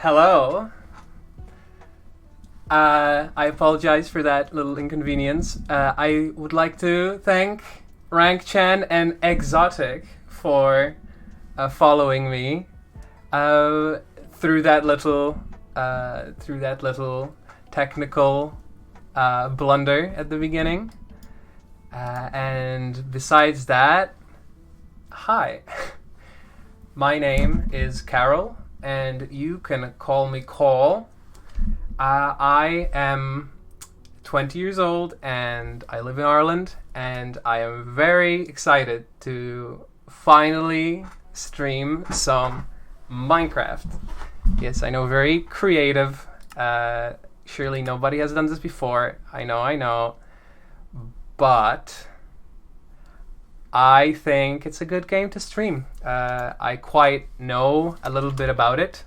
Hello. I apologize for that little inconvenience. I would like to thank Rank Chan and Exotic for following me through that little technical blunder at the beginning. And besides that, hi. My name is Carol, and you can call me Cole. I am 20 years old, and I live in Ireland, and I am very excited to finally stream some Minecraft. Yes, I know, very creative. Surely nobody has done this before. I know. But I think it's a good game to stream. I quite know a little bit about it,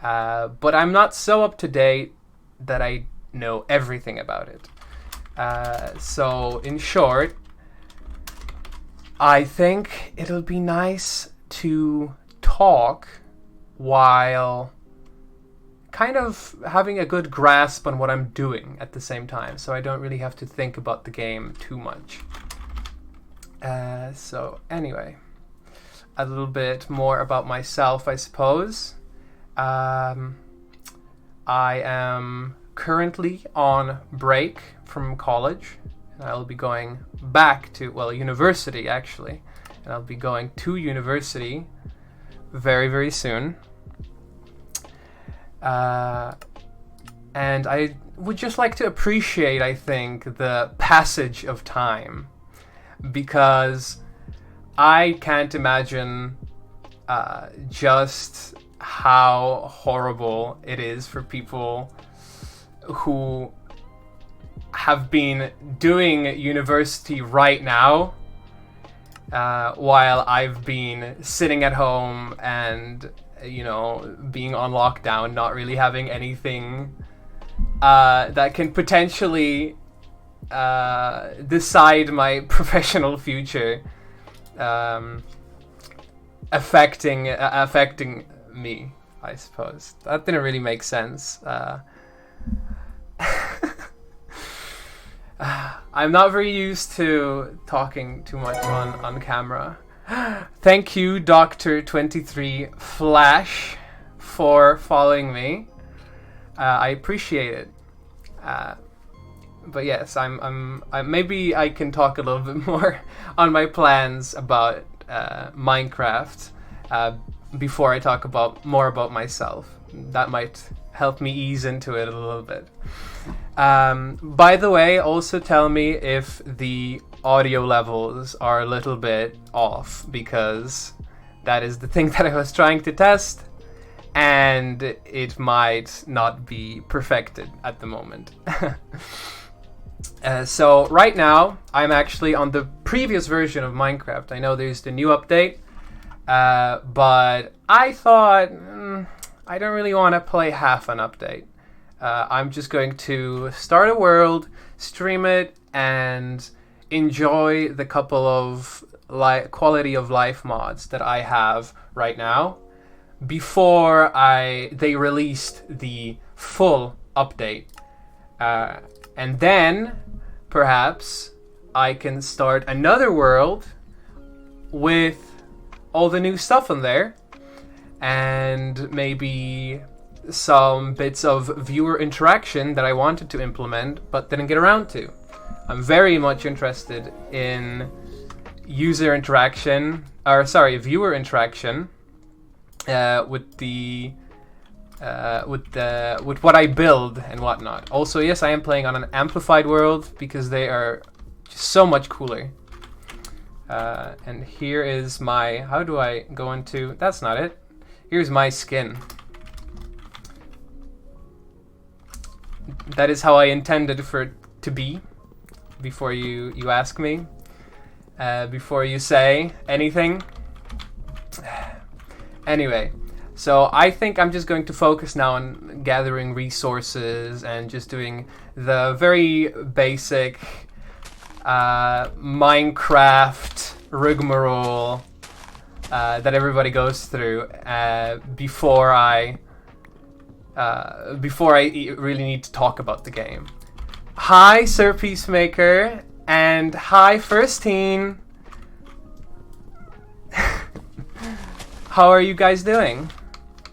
but I'm not so up to date that I know everything about it. So in short, I think it'll be nice to talk while kind of having a good grasp on what I'm doing at the same time, so I don't really have to think about the game too much. So anyway, a little bit more about myself, I suppose. I am currently on break from college, and I'll be going back to, university actually, and I'll be going to university very, very soon. And I would just like to appreciate, I think, the passage of time, because I can't imagine just how horrible it is for people who have been doing university right now, while I've been sitting at home and, being on lockdown, not really having anything that can potentially decide my professional future, affecting me, I suppose. That didn't really make sense. I'm not very used to talking too much on camera. Thank you, Dr. 23 Flash, for following me. I appreciate it. But yes, I'm maybe I can talk a little bit more on my plans about Minecraft before I talk more about myself. That might help me ease into it a little bit. By the way, also tell me if the audio levels are a little bit off, because that is the thing that I was trying to test, and it might not be perfected at the moment. So right now, I'm actually on the previous version of Minecraft. I know there's the new update, but I thought I don't really want to play half an update. I'm just going to start a world, stream it, and enjoy the couple of quality of life mods that I have right now before they released the full update. And then perhaps I can start another world with all the new stuff in there, and maybe some bits of viewer interaction that I wanted to implement but didn't get around to. I'm very much interested in viewer interaction with what I build and whatnot. Also, yes, I am playing on an amplified world because they are just so much cooler. And here is my... How do I go into... That's not it. Here's my skin. That is how I intended for it to be. Before you ask me. Before you say anything. Anyway. So I think I'm just going to focus now on gathering resources and just doing the very basic Minecraft rigmarole that everybody goes through before I before I really need to talk about the game. Hi, Sir Peacemaker, and hi, First Teen. How are you guys doing?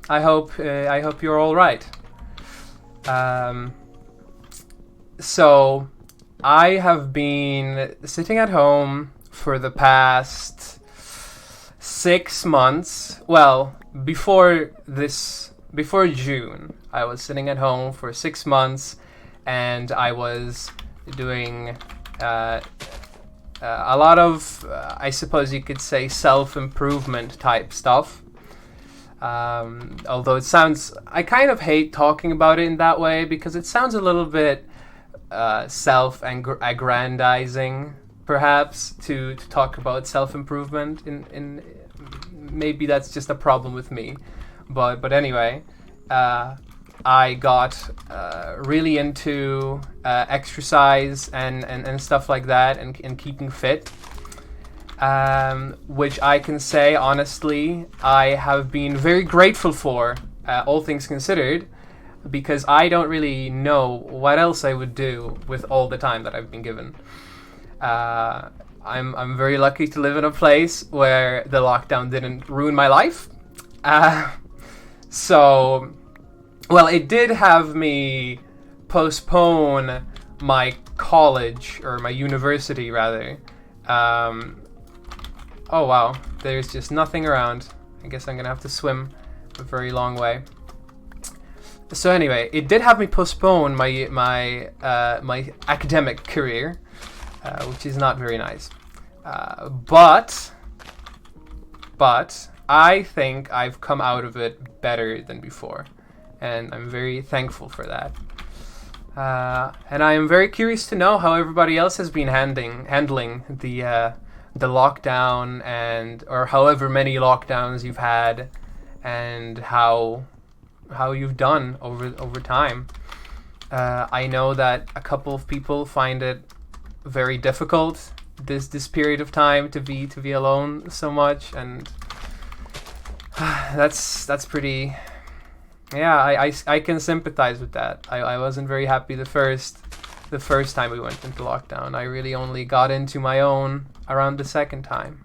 I hope you're all right. So I have been sitting at home for the past 6 months. Well, before June, I was sitting at home for 6 months, and I was doing a lot of, I suppose you could say, self-improvement type stuff. Although it sounds, I kind of hate talking about it in that way because it sounds a little bit self-aggrandizing, perhaps, to talk about self-improvement. In maybe that's just a problem with me, but anyway, I got really into exercise and stuff like that, and keeping fit. Which I can say honestly I have been very grateful for, all things considered, because I don't really know what else I would do with all the time that I've been given. I'm very lucky to live in a place where the lockdown didn't ruin my life. So, well, it did have me postpone my college, or my university rather. Oh wow, there's just nothing around. I guess I'm gonna have to swim a very long way. So anyway, it did have me postpone my academic career, which is not very nice. But I think I've come out of it better than before, and I'm very thankful for that. And I am very curious to know how everybody else has been handling the lockdown, or however many lockdowns you've had, and how you've done over time. I know that a couple of people find it very difficult this period of time to be alone so much, and that's pretty. Yeah, I can sympathize with that. I wasn't very happy the first time we went into lockdown. I really only got into my own around the second time.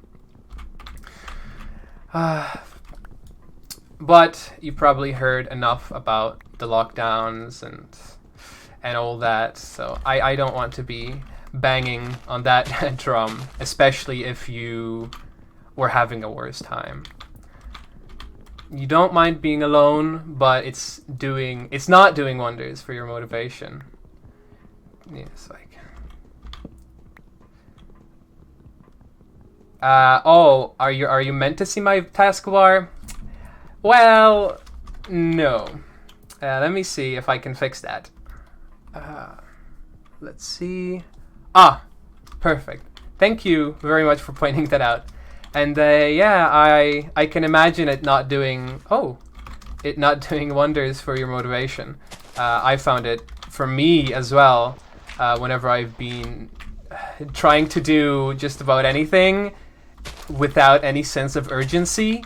But you probably heard enough about the lockdowns and all that, so I don't want to be banging on that drum, especially if you were having a worse time. You don't mind being alone, but it's not doing wonders for your motivation. Yes, like. Oh, are you meant to see my taskbar? Well, no. Let me see if I can fix that. Let's see. Ah, perfect. Thank you very much for pointing that out. And yeah, I can imagine it not doing wonders for your motivation. I found it for me as well. Whenever I've been trying to do just about anything without any sense of urgency,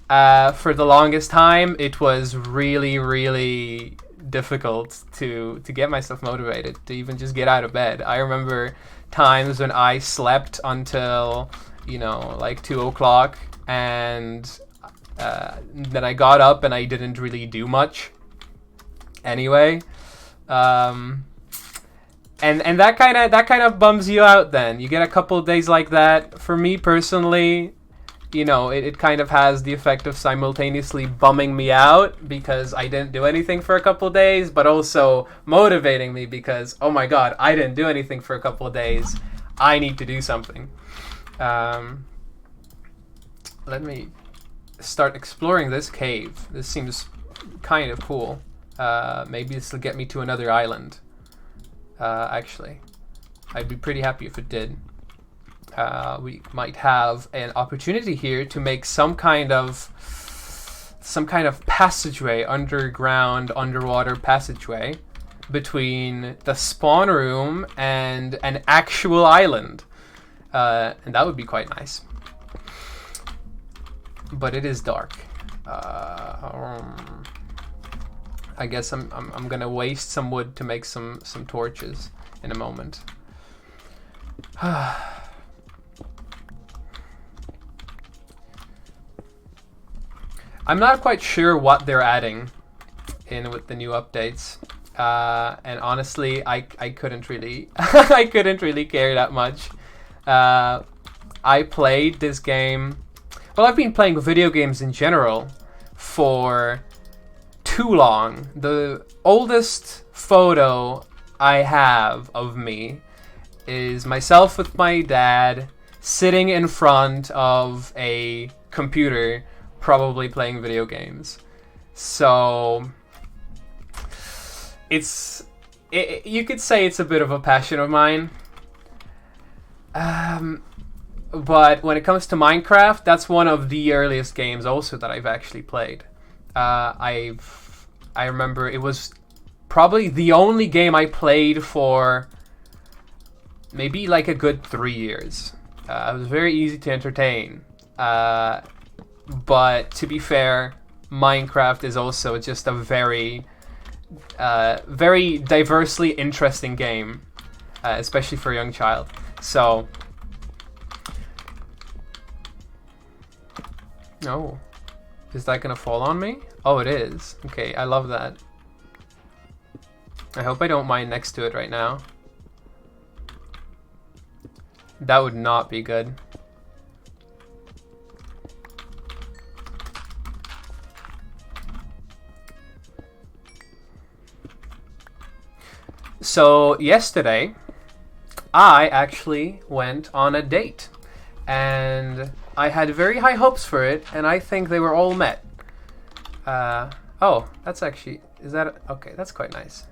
for the longest time, it was really, really difficult to get myself motivated to even just get out of bed. I remember times when I slept until, like 2 o'clock, and then I got up and I didn't really do much anyway. And that kind of bums you out. Then you get a couple of days like that. For me personally, it kind of has the effect of simultaneously bumming me out because I didn't do anything for a couple of days, but also motivating me because, oh my god, I didn't do anything for a couple of days. I need to do something. Let me start exploring this cave. This seems kind of cool. Maybe this will get me to another island. Actually, I'd be pretty happy if it did. We might have an opportunity here to make some kind of passageway, underwater passageway between the spawn room and an actual island, and that would be quite nice. But it is dark. I guess I'm gonna waste some wood to make some torches in a moment. I'm not quite sure what they're adding in with the new updates, and honestly, I couldn't really I couldn't really care that much. I played this game. Well, I've been playing video games in general for too long. The oldest photo I have of me is myself with my dad sitting in front of a computer, probably playing video games. So you could say it's a bit of a passion of mine. But when it comes to Minecraft, that's one of the earliest games also that I've actually played. I remember it was probably the only game I played for maybe like a good 3 years. It was very easy to entertain. But to be fair, Minecraft is also just a very, very diversely interesting game, especially for a young child. So, oh, is that gonna fall on me? Oh, it is. Okay, I love that. I hope I don't mine next to it right now. That would not be good. So yesterday, I actually went on a date, and I had very high hopes for it, and I think they were all met. Oh, that's actually, is that, okay, that's quite nice.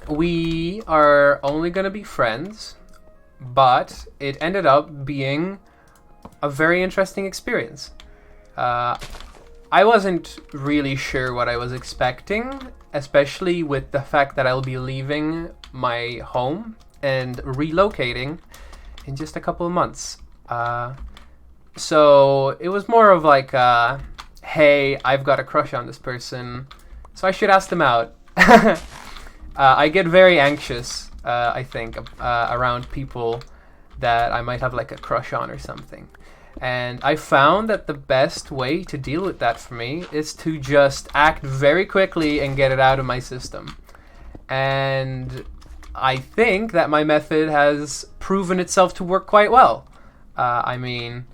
We are only gonna be friends, but it ended up being a very interesting experience. I wasn't really sure what I was expecting, especially with the fact that I'll be leaving my home and relocating in just a couple of months. So it was more of like, hey, I've got a crush on this person, so I should ask them out. I get very anxious, I think, around people that I might have like a crush on or something. And I found that the best way to deal with that for me is to just act very quickly and get it out of my system. And I think that my method has proven itself to work quite well. I mean,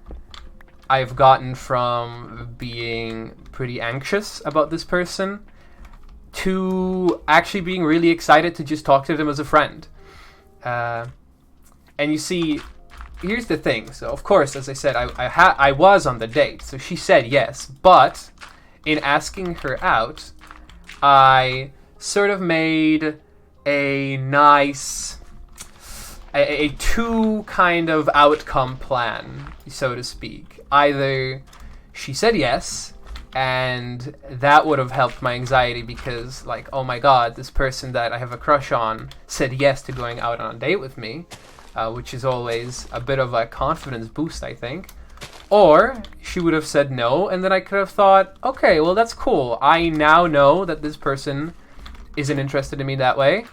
I've gotten from being pretty anxious about this person to actually being really excited to just talk to them as a friend. And you see, here's the thing. So, of course, as I said, I was on the date, so she said yes. But in asking her out, I sort of made a nice, a two kind of outcome plan, so to speak. Either she said yes, and that would have helped my anxiety because, like, oh my god, this person that I have a crush on said yes to going out on a date with me, which is always a bit of a confidence boost, I think. Or she would have said no, and then I could have thought, okay, well, that's cool. I now know that this person isn't interested in me that way,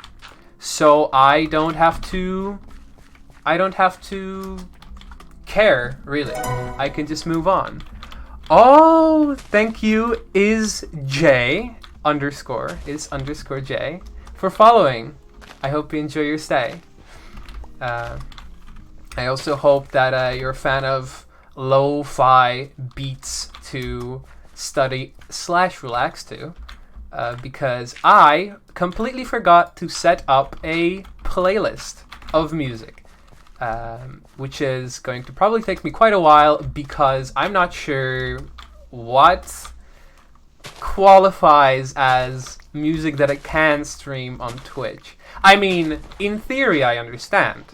so I don't have to care, really. I can just move on. Oh, thank you, is J_J for following. I hope you enjoy your stay. I also hope that you're a fan of lo-fi beats to study / relax to, because I completely forgot to set up a playlist of music. Which is going to probably take me quite a while because I'm not sure what qualifies as music that I can stream on Twitch. I mean, in theory I understand,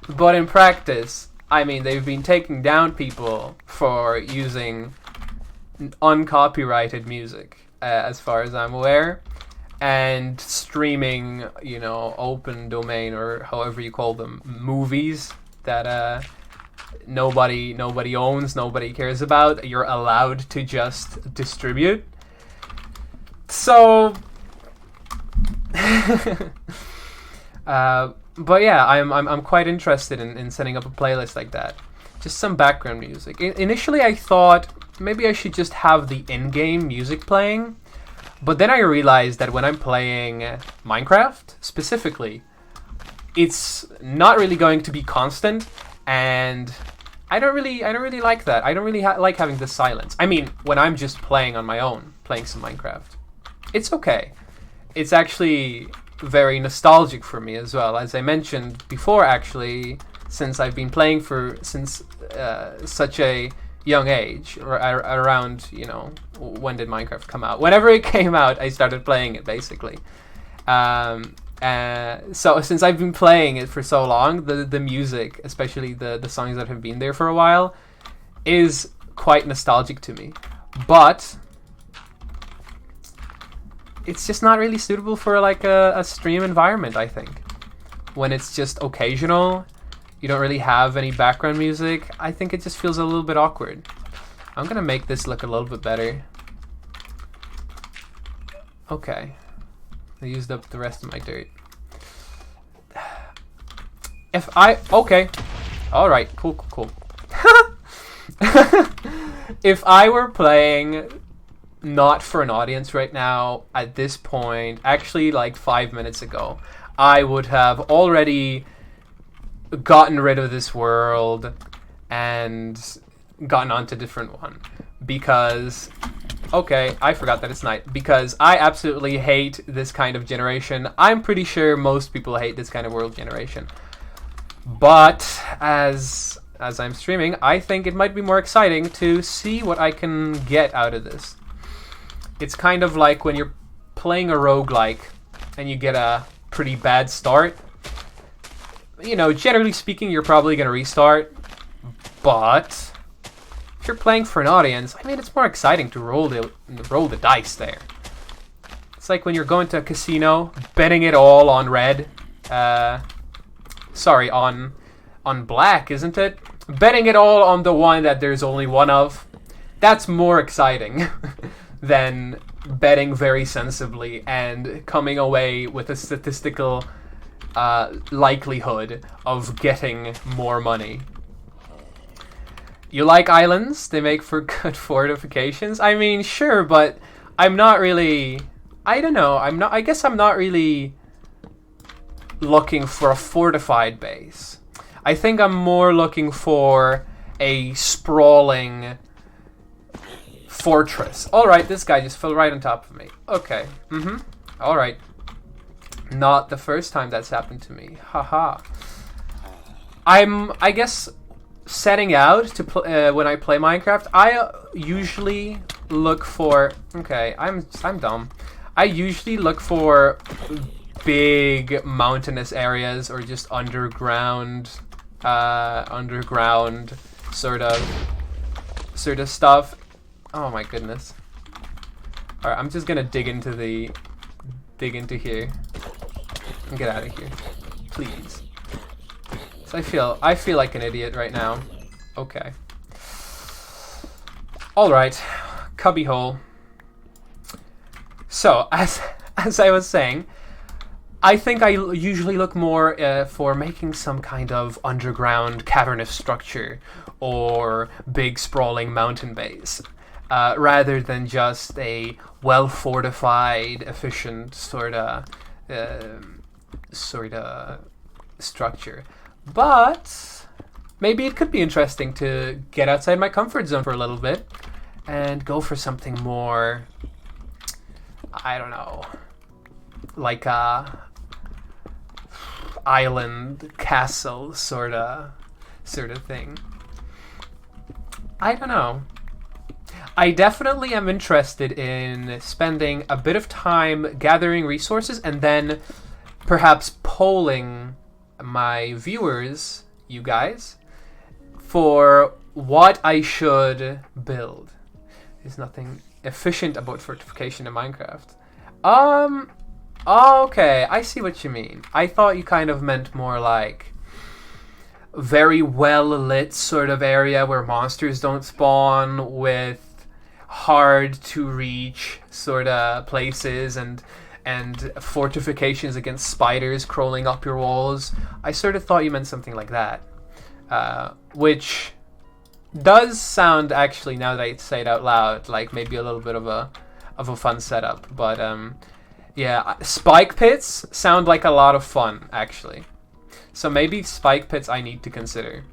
but in practice, I mean, they've been taking down people for using uncopyrighted music, as far as I'm aware, and streaming, you know, open domain or however you call them, movies that nobody owns, nobody cares about. You're allowed to just distribute. So, but yeah, I'm quite interested in setting up a playlist like that. Just some background music. Initially, I thought maybe I should just have the in-game music playing, but then I realized that when I'm playing Minecraft specifically, it's not really going to be constant, and I don't really like that. I don't really like having the silence. I mean, when I'm just playing on my own, playing some Minecraft, it's okay. It's actually very nostalgic for me as well. As I mentioned before, actually, since I've been playing since such a young age, or around, when did Minecraft come out? Whenever it came out, I started playing it, basically. So since I've been playing it for so long, the music, especially the songs that have been there for a while, is quite nostalgic to me. But it's just not really suitable for like a stream environment, I think. When it's just occasional, you don't really have any background music, I think it just feels a little bit awkward. I'm gonna make this look a little bit better. Okay. I used up the rest of my dirt. Okay. Alright, cool. If I were playing not for an audience right now, at this point, actually like 5 minutes ago, I would have already gotten rid of this world and gotten onto a different one. Because, okay, I forgot that it's night. Because I absolutely hate this kind of generation. I'm pretty sure most people hate this kind of world generation. But as I'm streaming, I think it might be more exciting to see what I can get out of this. It's kind of like when you're playing a roguelike and you get a pretty bad start. Generally speaking, you're probably going to restart. But if you're playing for an audience, I mean, it's more exciting to roll the dice there. It's like when you're going to a casino, betting it all on red. Sorry, on black, isn't it? Betting it all on the one that there's only one of. That's more exciting than betting very sensibly and coming away with a statistical likelihood of getting more money. You like islands? They make for good fortifications? I mean, sure, but I'm not really... I don't know. I guess I'm not really looking for a fortified base. I think I'm more looking for a sprawling fortress. Alright, this guy just fell right on top of me. Okay. Alright. Not the first time that's happened to me. Haha. I guess, setting out to when I play Minecraft, I usually look for... Okay, I'm dumb. I usually look for big mountainous areas or just underground sort of stuff. Oh my goodness. All right, I'm just gonna dig into here and get out of here, please. So I feel like an idiot right now. Okay. All right, cubbyhole. So as I was saying, I think I usually look more for making some kind of underground cavernous structure or big sprawling mountain base, rather than just a well-fortified, efficient sort of structure. But maybe it could be interesting to get outside my comfort zone for a little bit and go for something more, I don't know, like a island castle sort of thing. I don't know. I definitely am interested in spending a bit of time gathering resources and then perhaps polling my viewers, you guys, for what I should build. There's nothing efficient about fortification in Minecraft. Okay, I see what you mean. I thought you kind of meant more like very well lit sort of area where monsters don't spawn, with hard to reach sort of places and fortifications against spiders crawling up your walls. I sort of thought you meant something like that, which does sound, actually, now that I say it out loud, like maybe a little bit of a fun setup. But yeah, spike pits sound like a lot of fun, actually. So maybe spike pits I need to consider.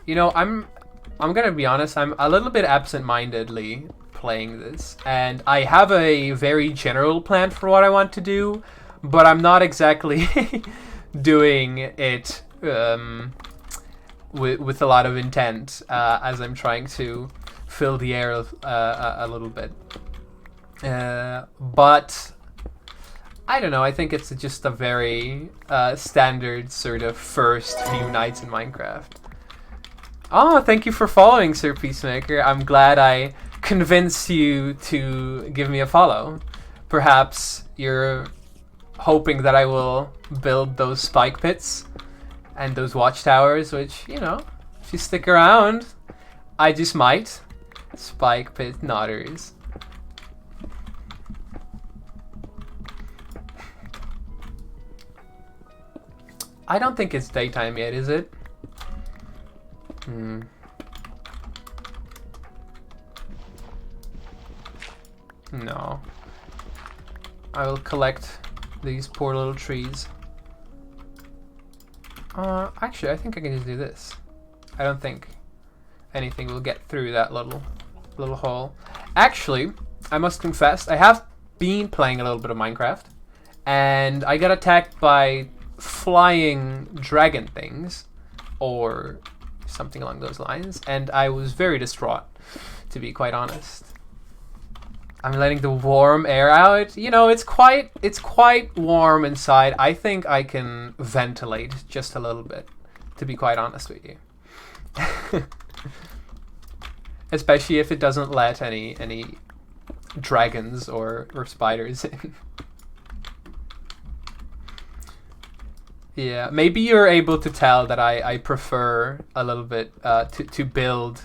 You know, I'm gonna be honest, I'm a little bit absent-mindedly playing this, and I have a very general plan for what I want to do, but I'm not exactly doing it with a lot of intent, as I'm trying to fill the air a little bit. But I don't know, I think it's just a very standard sort of first few nights in Minecraft. Oh, thank you for following, Sir Peacemaker. I'm glad I convinced you to give me a follow. Perhaps you're hoping that I will build those spike pits and those watchtowers, which, you know, if you stick around, I just might. Spike pit nodders. I don't think it's daytime yet, is it? No. I will collect these poor little trees. Actually, I think I can just do this. I don't think anything will get through that little hole. Actually, I must confess, I have been playing a little bit of Minecraft, and I got attacked by flying dragon things, or something along those lines, and I was very distraught, to be quite honest. I'm letting the warm air out. You know, it's quite warm inside. I think I can ventilate just a little bit, to be quite honest with you. Especially if it doesn't let any dragons or spiders in. Yeah, maybe you're able to tell that I prefer a little bit to build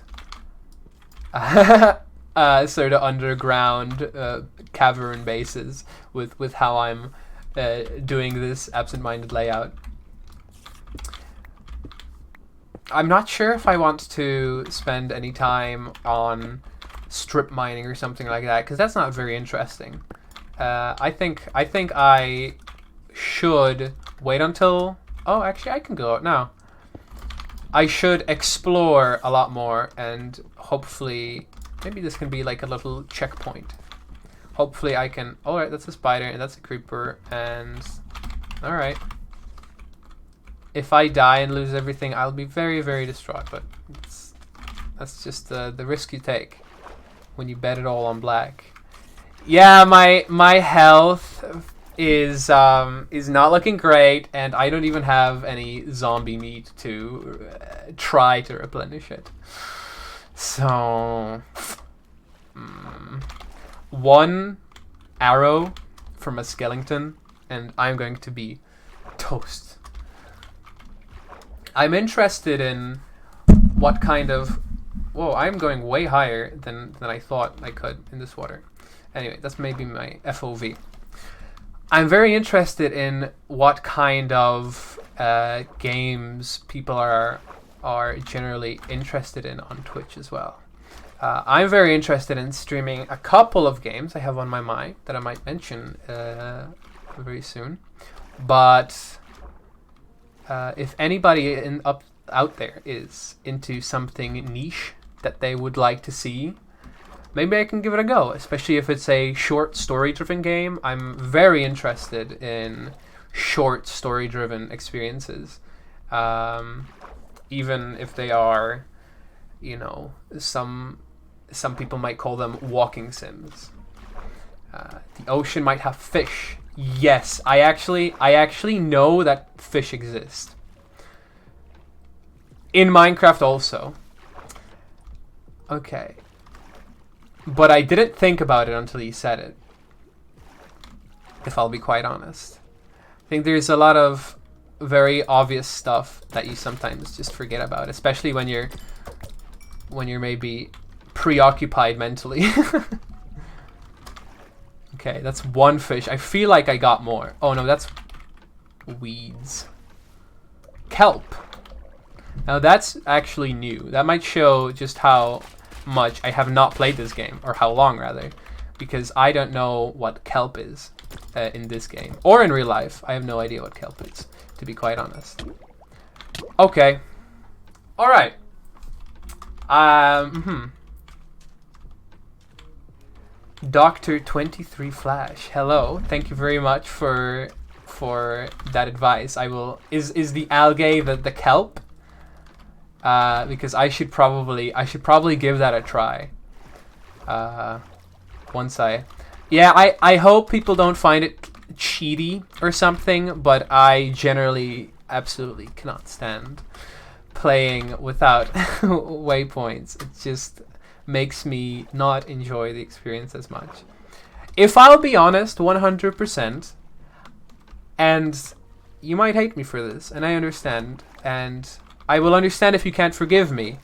sort of underground cavern bases with how I'm doing this absent-minded layout. I'm not sure if I want to spend any time on strip mining or something like that, because that's not very interesting. I think I should wait until... Oh, actually, I can go out now. I should explore a lot more, and hopefully... Maybe this can be like a little checkpoint. Hopefully I can... Alright, that's a spider, and that's a creeper, and... Alright. If I die and lose everything, I'll be very, very distraught, but that's just the risk you take when you bet it all on black. Yeah, my health is not looking great, and I don't even have any zombie meat to try to replenish it. So, one arrow from a skeleton, and I'm going to be toast. I'm interested in what kind of... Whoa, I'm going way higher than I thought I could in this water. Anyway, that's maybe my FOV. I'm very interested in what kind of games people are generally interested in on Twitch as well. I'm very interested in streaming a couple of games I have on my mind that I might mention very soon. But if anybody out there is into something niche that they would like to see, maybe I can give it a go, especially if it's a short story-driven game. I'm very interested in short story-driven experiences. Even if they are, you know, some people might call them walking sims. The ocean might have fish. Yes, I actually know that fish exist. In Minecraft also. Okay. But I didn't think about it until you said it, if I'll be quite honest. I think there's a lot of very obvious stuff that you sometimes just forget about, especially when you're maybe preoccupied mentally. Okay, that's one fish. I feel like I got more. Oh no, that's weeds. Kelp. Now that's actually new. That might show just how much I have not played this game, or how long rather, because I don't know what kelp is in this game, or in real life. I have no idea what kelp is, to be quite honest. Okay. Alright. Dr. 23 Flash. Hello. Thank you very much for that advice. I will is the algae the kelp? Because I should probably give that a try. Once I hope people don't find it cheaty or something, but I generally absolutely cannot stand playing without waypoints. It just makes me not enjoy the experience as much. If I'll be honest, 100%, and you might hate me for this, and I understand, and I will understand if you can't forgive me,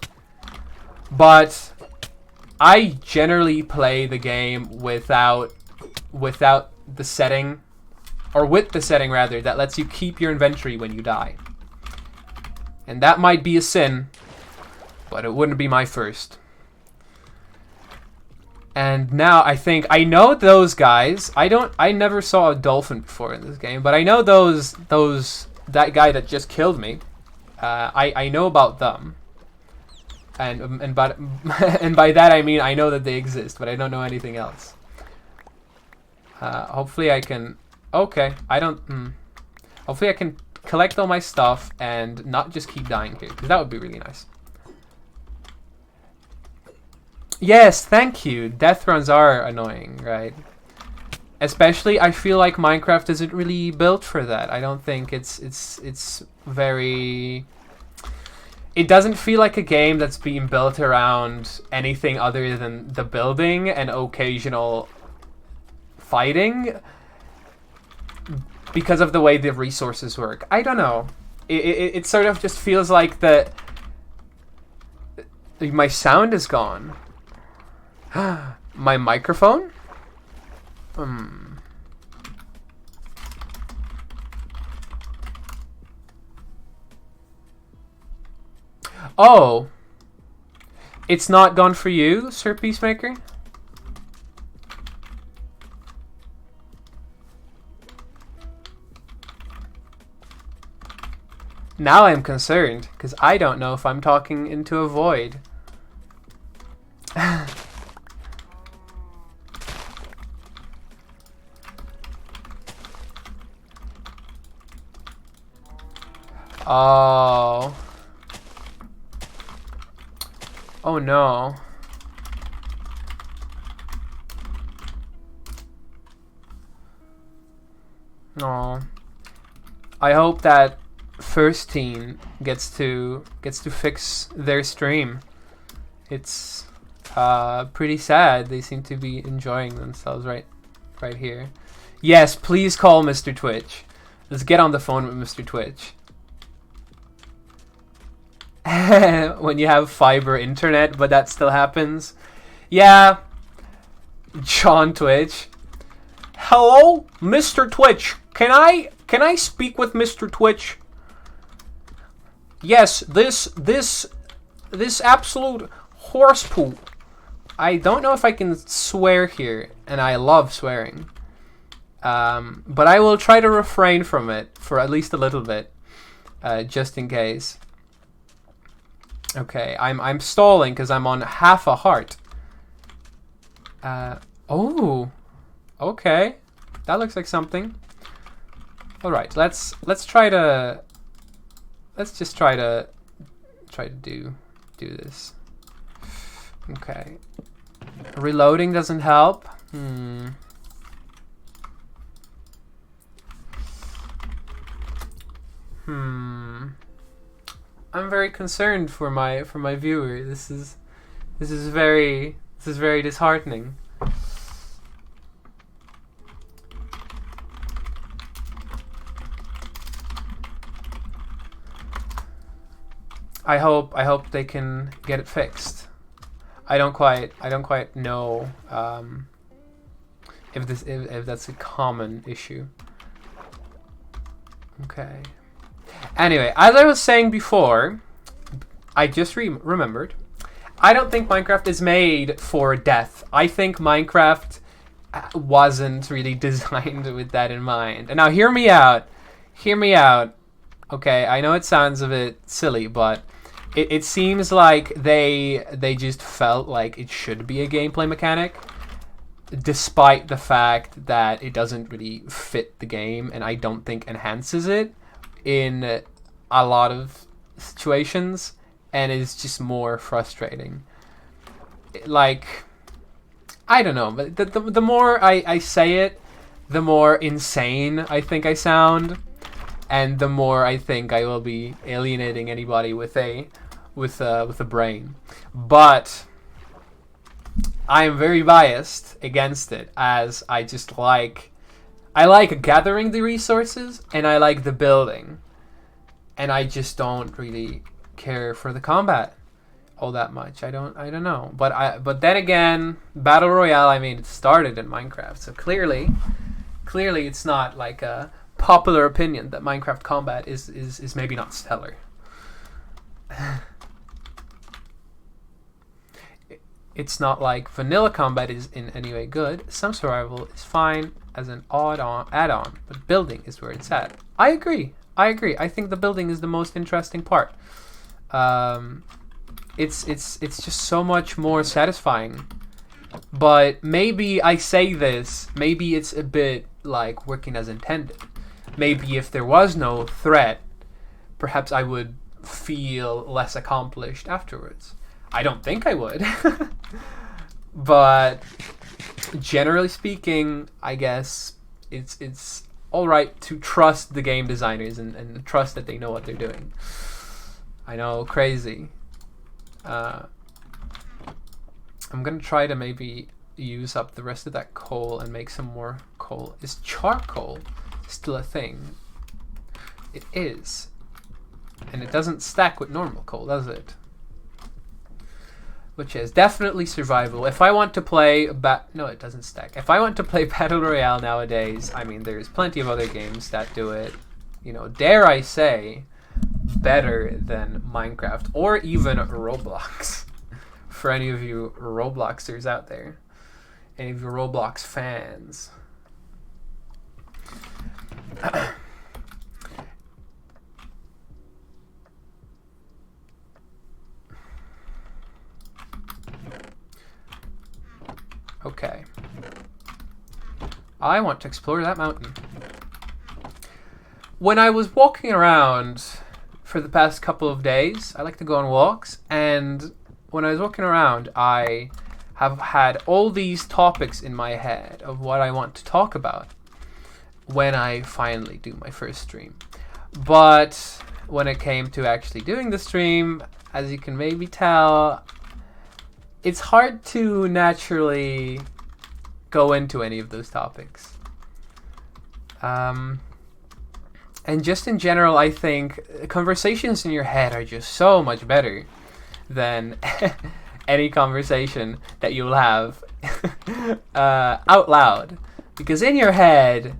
but I generally play the game without the setting, or with the setting rather, that lets you keep your inventory when you die. And that might be a sin, but it wouldn't be my first. And now I know those guys. I never saw a dolphin before in this game, but I know that guy that just killed me. I know about them. And by that I mean I know that they exist, but I don't know anything else. Hopefully I can. Okay, I don't. Hopefully I can collect all my stuff and not just keep dying here, because that would be really nice. Yes, thank you. Death runs are annoying, right? Especially, I feel like Minecraft isn't really built for that. I don't think it's very. It doesn't feel like a game that's being built around anything other than the building and occasional fighting, because of the way the resources work. I don't know. It sort of just feels like my sound is gone. My microphone? Oh. It's not gone for you, Sir Peacemaker? Now I'm concerned, because I don't know if I'm talking into a void. Oh. Oh no. No. I hope that First Team gets to fix their stream. It's pretty sad. They seem to be enjoying themselves right here. Yes, please call Mr. Twitch. Let's get on the phone with Mr. Twitch. When you have fiber internet, but that still happens. Yeah. John Twitch. Hello, Mr. Twitch. Can I speak with Mr. Twitch? Yes, this absolute horse poop. I don't know if I can swear here, and I love swearing. But I will try to refrain from it for at least a little bit, just in case. Okay, I'm stalling because I'm on half a heart. Oh, okay, that looks like something. All right, let's just try to do this. Okay, reloading doesn't help. I'm very concerned for my viewer. This is very disheartening. I hope they can get it fixed. I don't quite know if that's a common issue. Okay. Anyway, as I was saying before, I just remembered. I don't think Minecraft is made for death. I think Minecraft wasn't really designed with that in mind. And now hear me out. Hear me out. Okay, I know it sounds a bit silly, but it seems like they just felt like it should be a gameplay mechanic, despite the fact that it doesn't really fit the game and I don't think enhances it in a lot of situations, and is just more frustrating. Like, I don't know, but the more I say it, the more insane I think I sound, and the more I think I will be alienating anybody with a brain. But I am very biased against it, as I like gathering the resources and I like the building, and I just don't really care for the combat all that much. I don't know. But then again, Battle Royale, I mean, it started in Minecraft, so clearly it's not like a popular opinion that Minecraft combat is maybe not stellar. It's not like vanilla combat is in any way good. Some survival is fine as an add-on, but building is where it's at. I agree. I think the building is the most interesting part. It's just so much more satisfying. But maybe I say this, maybe it's a bit like working as intended. Maybe if there was no threat, perhaps I would feel less accomplished afterwards. I don't think I would. But generally speaking, I guess it's all right to trust the game designers and trust that they know what they're doing. I know, crazy. I'm gonna try to maybe use up the rest of that coal and make some more coal. Is charcoal still a thing? It is. And it doesn't stack with normal coal, does it? Which is definitely survival. If I want to play no, it doesn't stack. If I want to play Battle Royale nowadays, I mean, there's plenty of other games that do it, dare I say, better than Minecraft or even Roblox. For any of you Robloxers out there, any of you Roblox fans. Okay. I want to explore that mountain. When I was walking around for the past couple of days, I like to go on walks, and when I was walking around, I have had all these topics in my head of what I want to talk about when I finally do my first stream. But when it came to actually doing the stream, as you can maybe tell, it's hard to naturally go into any of those topics. And just in general, I think conversations in your head are just so much better than any conversation that you'll have out loud. Because in your head,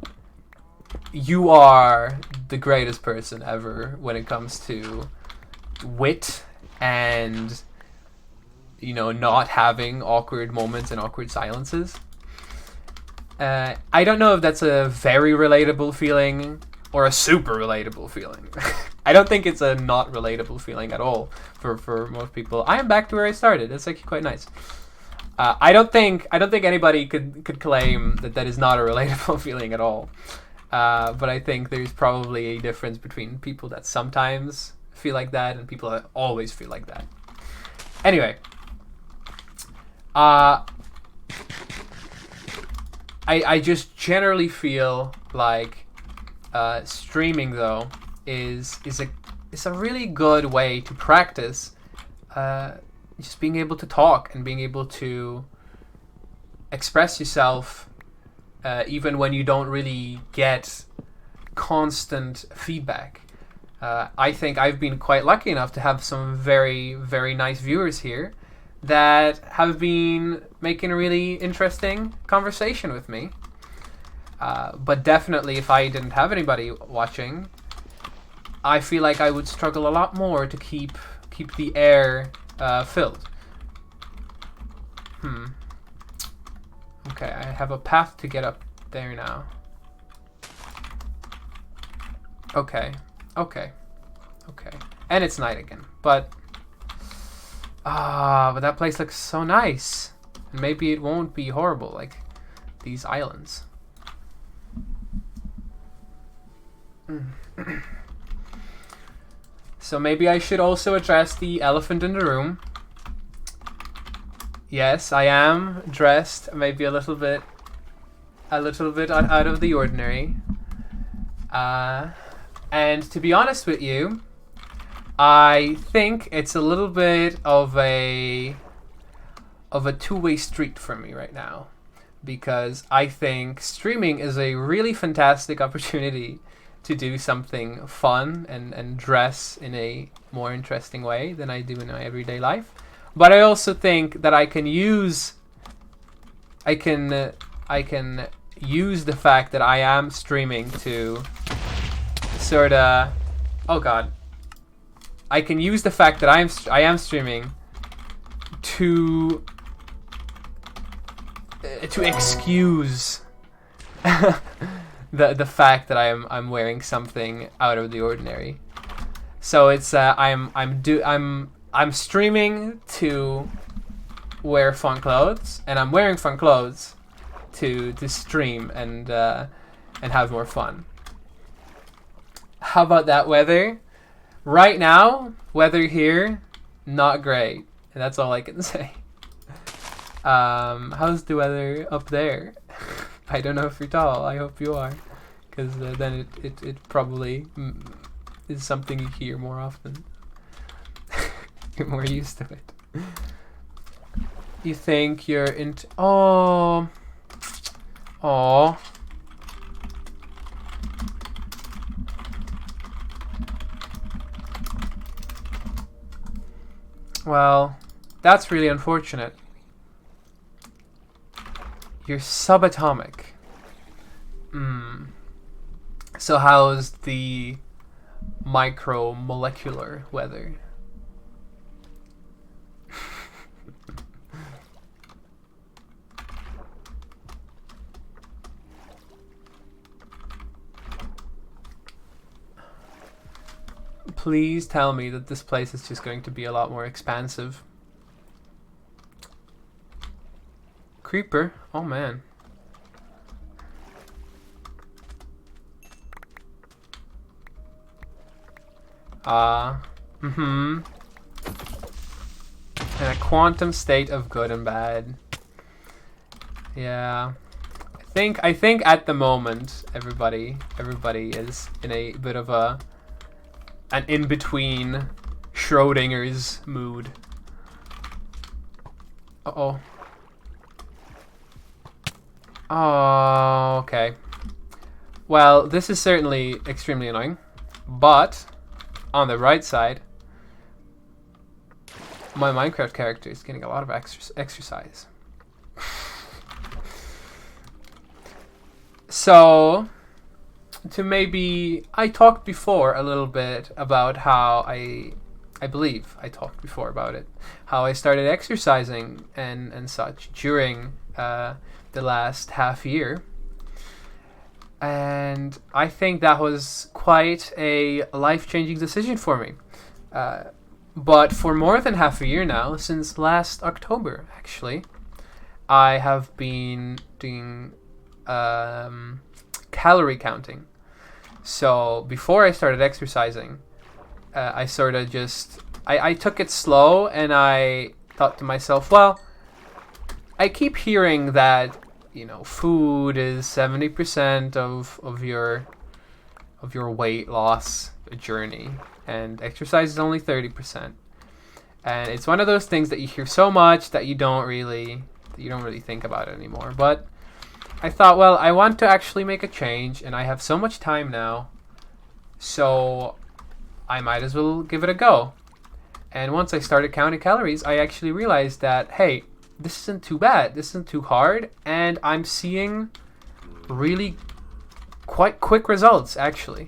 you are the greatest person ever when it comes to wit and not having awkward moments and awkward silences. I don't know if that's a very relatable feeling or a super relatable feeling. I don't think it's a not relatable feeling at all for most people. I am back to where I started. It's actually quite nice. I don't think anybody could claim that is not a relatable feeling at all. But I think there's probably a difference between people that sometimes feel like that and people that always feel like that. Anyway. I just generally feel like streaming though is a really good way to practice just being able to talk and being able to express yourself even when you don't really get constant feedback. I think I've been quite lucky enough to have some very, very nice viewers here that have been making a really interesting conversation with me. But definitely, if I didn't have anybody watching, I feel like I would struggle a lot more to keep the air filled. Okay, I have a path to get up there now. Okay. And it's night again, but that place looks so nice. And maybe it won't be horrible like these islands. So maybe I should also address the elephant in the room. Yes, I am dressed maybe a little bit out of the ordinary. And to be honest with you, I think it's a little bit of a two-way street for me right now, because I think streaming is a really fantastic opportunity to do something fun and dress in a more interesting way than I do in my everyday life. But I also think that I can use the fact that I am streaming to sort of, oh god, I can use the fact that I am streaming to excuse the fact that I'm wearing something out of the ordinary. So it's I'm streaming to wear fun clothes, and I'm wearing fun clothes to stream and have more fun. How about that weather? Right now, weather here, not great. And that's all I can say. How's the weather up there? I don't know if you're tall. I hope you are. Because then it probably is something you hear more often. You're more used to it. You think you're into... Oh. Well, that's really unfortunate. You're subatomic. So how's the micromolecular weather? Please tell me that this place is just going to be a lot more expansive. Creeper? Oh man. In a quantum state of good and bad. Yeah. I think at the moment everybody is in a bit of an in-between Schrodinger's mood. Uh-oh. Oh, okay. Well, this is certainly extremely annoying, but on the right side, my Minecraft character is getting a lot of exercise. So, I talked before a little bit about how I believe I talked before about it, how I started exercising and such during the last half year. And I think that was quite a life-changing decision for me. But for more than half a year now, since last October, actually, I have been doing calorie counting. So before I started exercising, I sort of just... I took it slow, and I thought to myself, well, I keep hearing that, you know, food is 70% of your weight loss journey, and exercise is only 30%. And it's one of those things that you hear so much that you don't really think about it anymore. But I thought, well, I want to actually make a change, and I have so much time now, so I might as well give it a go. And once I started counting calories, I actually realized that, hey, this isn't too bad. This isn't too hard. And I'm seeing really quite quick results, actually.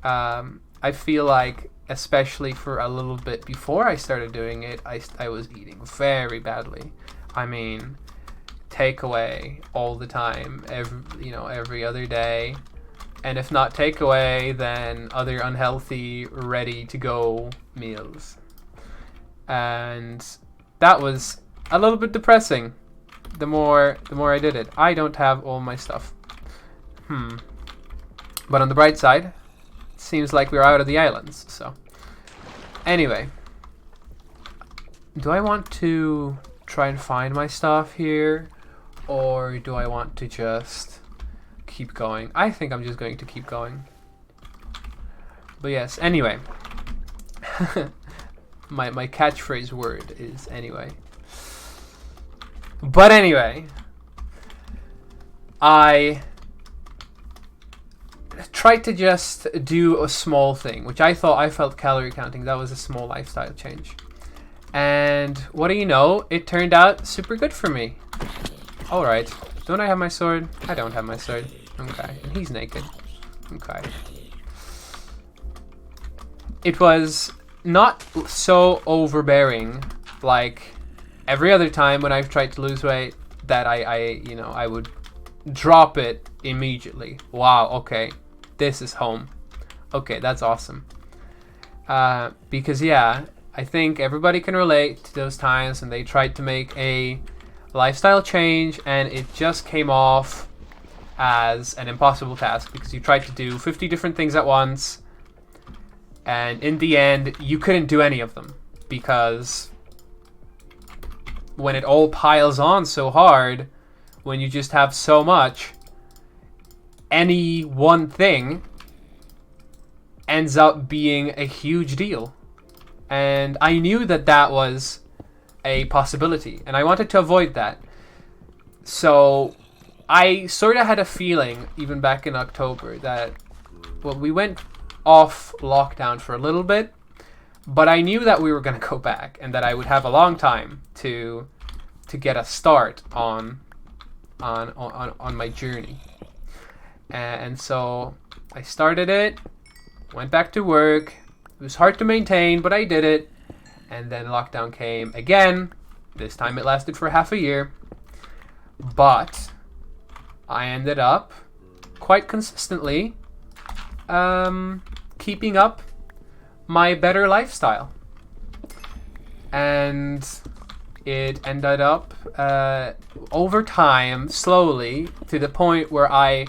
I feel like, especially for a little bit before I started doing it, I was eating very badly. I mean, takeaway all the time, every other day. And if not takeaway, then other unhealthy, ready-to-go meals. And that was a little bit depressing. The more I did it. I don't have all my stuff. But on the bright side, it seems like we're out of the islands. So, anyway, do I want to try and find my stuff here, or do I want to just keep going? I think I'm just going to keep going. But yes, anyway. My catchphrase word is anyway. But anyway, I tried to just do a small thing, which I felt calorie counting. That was a small lifestyle change. And what do you know? It turned out super good for me. Alright. Don't I have my sword? I don't have my sword. Okay. And he's naked. Okay. It was not so overbearing like every other time when I've tried to lose weight that I would drop it immediately. Wow, okay. This is home. Okay, that's awesome. Because yeah, I think everybody can relate to those times when they tried to make a lifestyle change and it just came off as an impossible task because you tried to do 50 different things at once. And in the end, you couldn't do any of them because when it all piles on so hard, when you just have so much, any one thing ends up being a huge deal. And I knew that that was a possibility, and I wanted to avoid that. So I sort of had a feeling, even back in October, that, well, we went off lockdown for a little bit, but I knew that we were going to go back and that I would have a long time to get a start on my journey. And so I started it, went back to work. It was hard to maintain, but I did it. And then lockdown came again. This time it lasted for half a year. But I ended up quite consistently keeping up my better lifestyle. And it ended up over time, slowly, to the point where I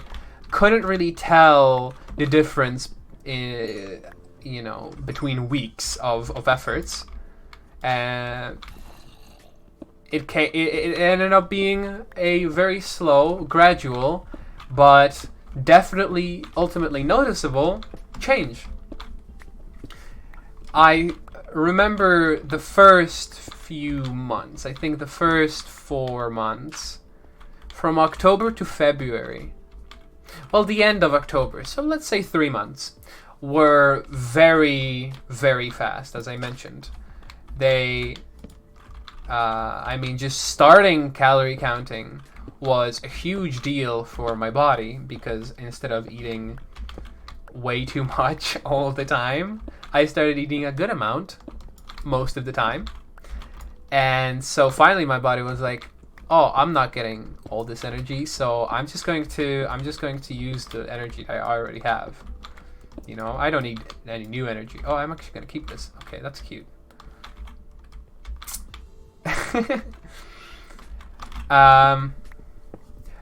couldn't really tell the difference between weeks of efforts. It ended up being a very slow, gradual, but definitely ultimately noticeable change. I remember the first few months, I think the first 4 months, from October to February, well, the end of October, so let's say 3 months, were very, very fast, as I mentioned. Just starting calorie counting was a huge deal for my body because instead of eating way too much all the time, I started eating a good amount most of the time. And so finally my body was like, oh, I'm not getting all this energy, so I'm just going to use the energy I already have. I don't need any new energy. Oh, I'm actually going to keep this. Okay, that's cute.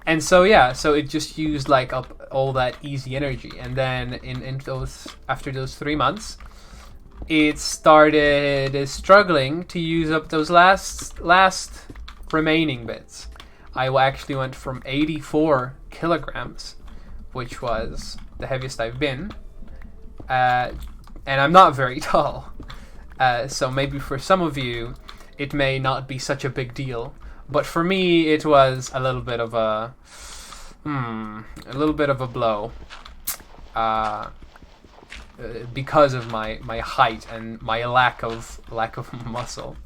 And so it just used like up all that easy energy, and then after those 3 months, it started struggling to use up those last remaining bits. I actually went from 84 kilograms, which was the heaviest I've been, and I'm not very tall, so maybe for some of you it may not be such a big deal, but for me it was a little bit of a blow. because of my height and my lack of muscle.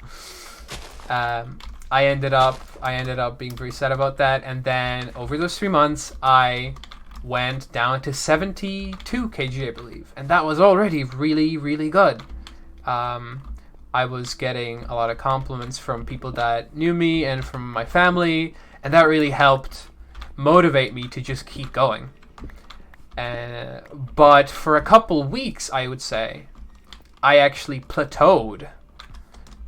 I ended up being very sad about that, and then over those 3 months I went down to 72 kg, I believe, and that was already really, really good. I was getting a lot of compliments from people that knew me and from my family, and that really helped motivate me to just keep going. But for a couple weeks, I would say, I actually plateaued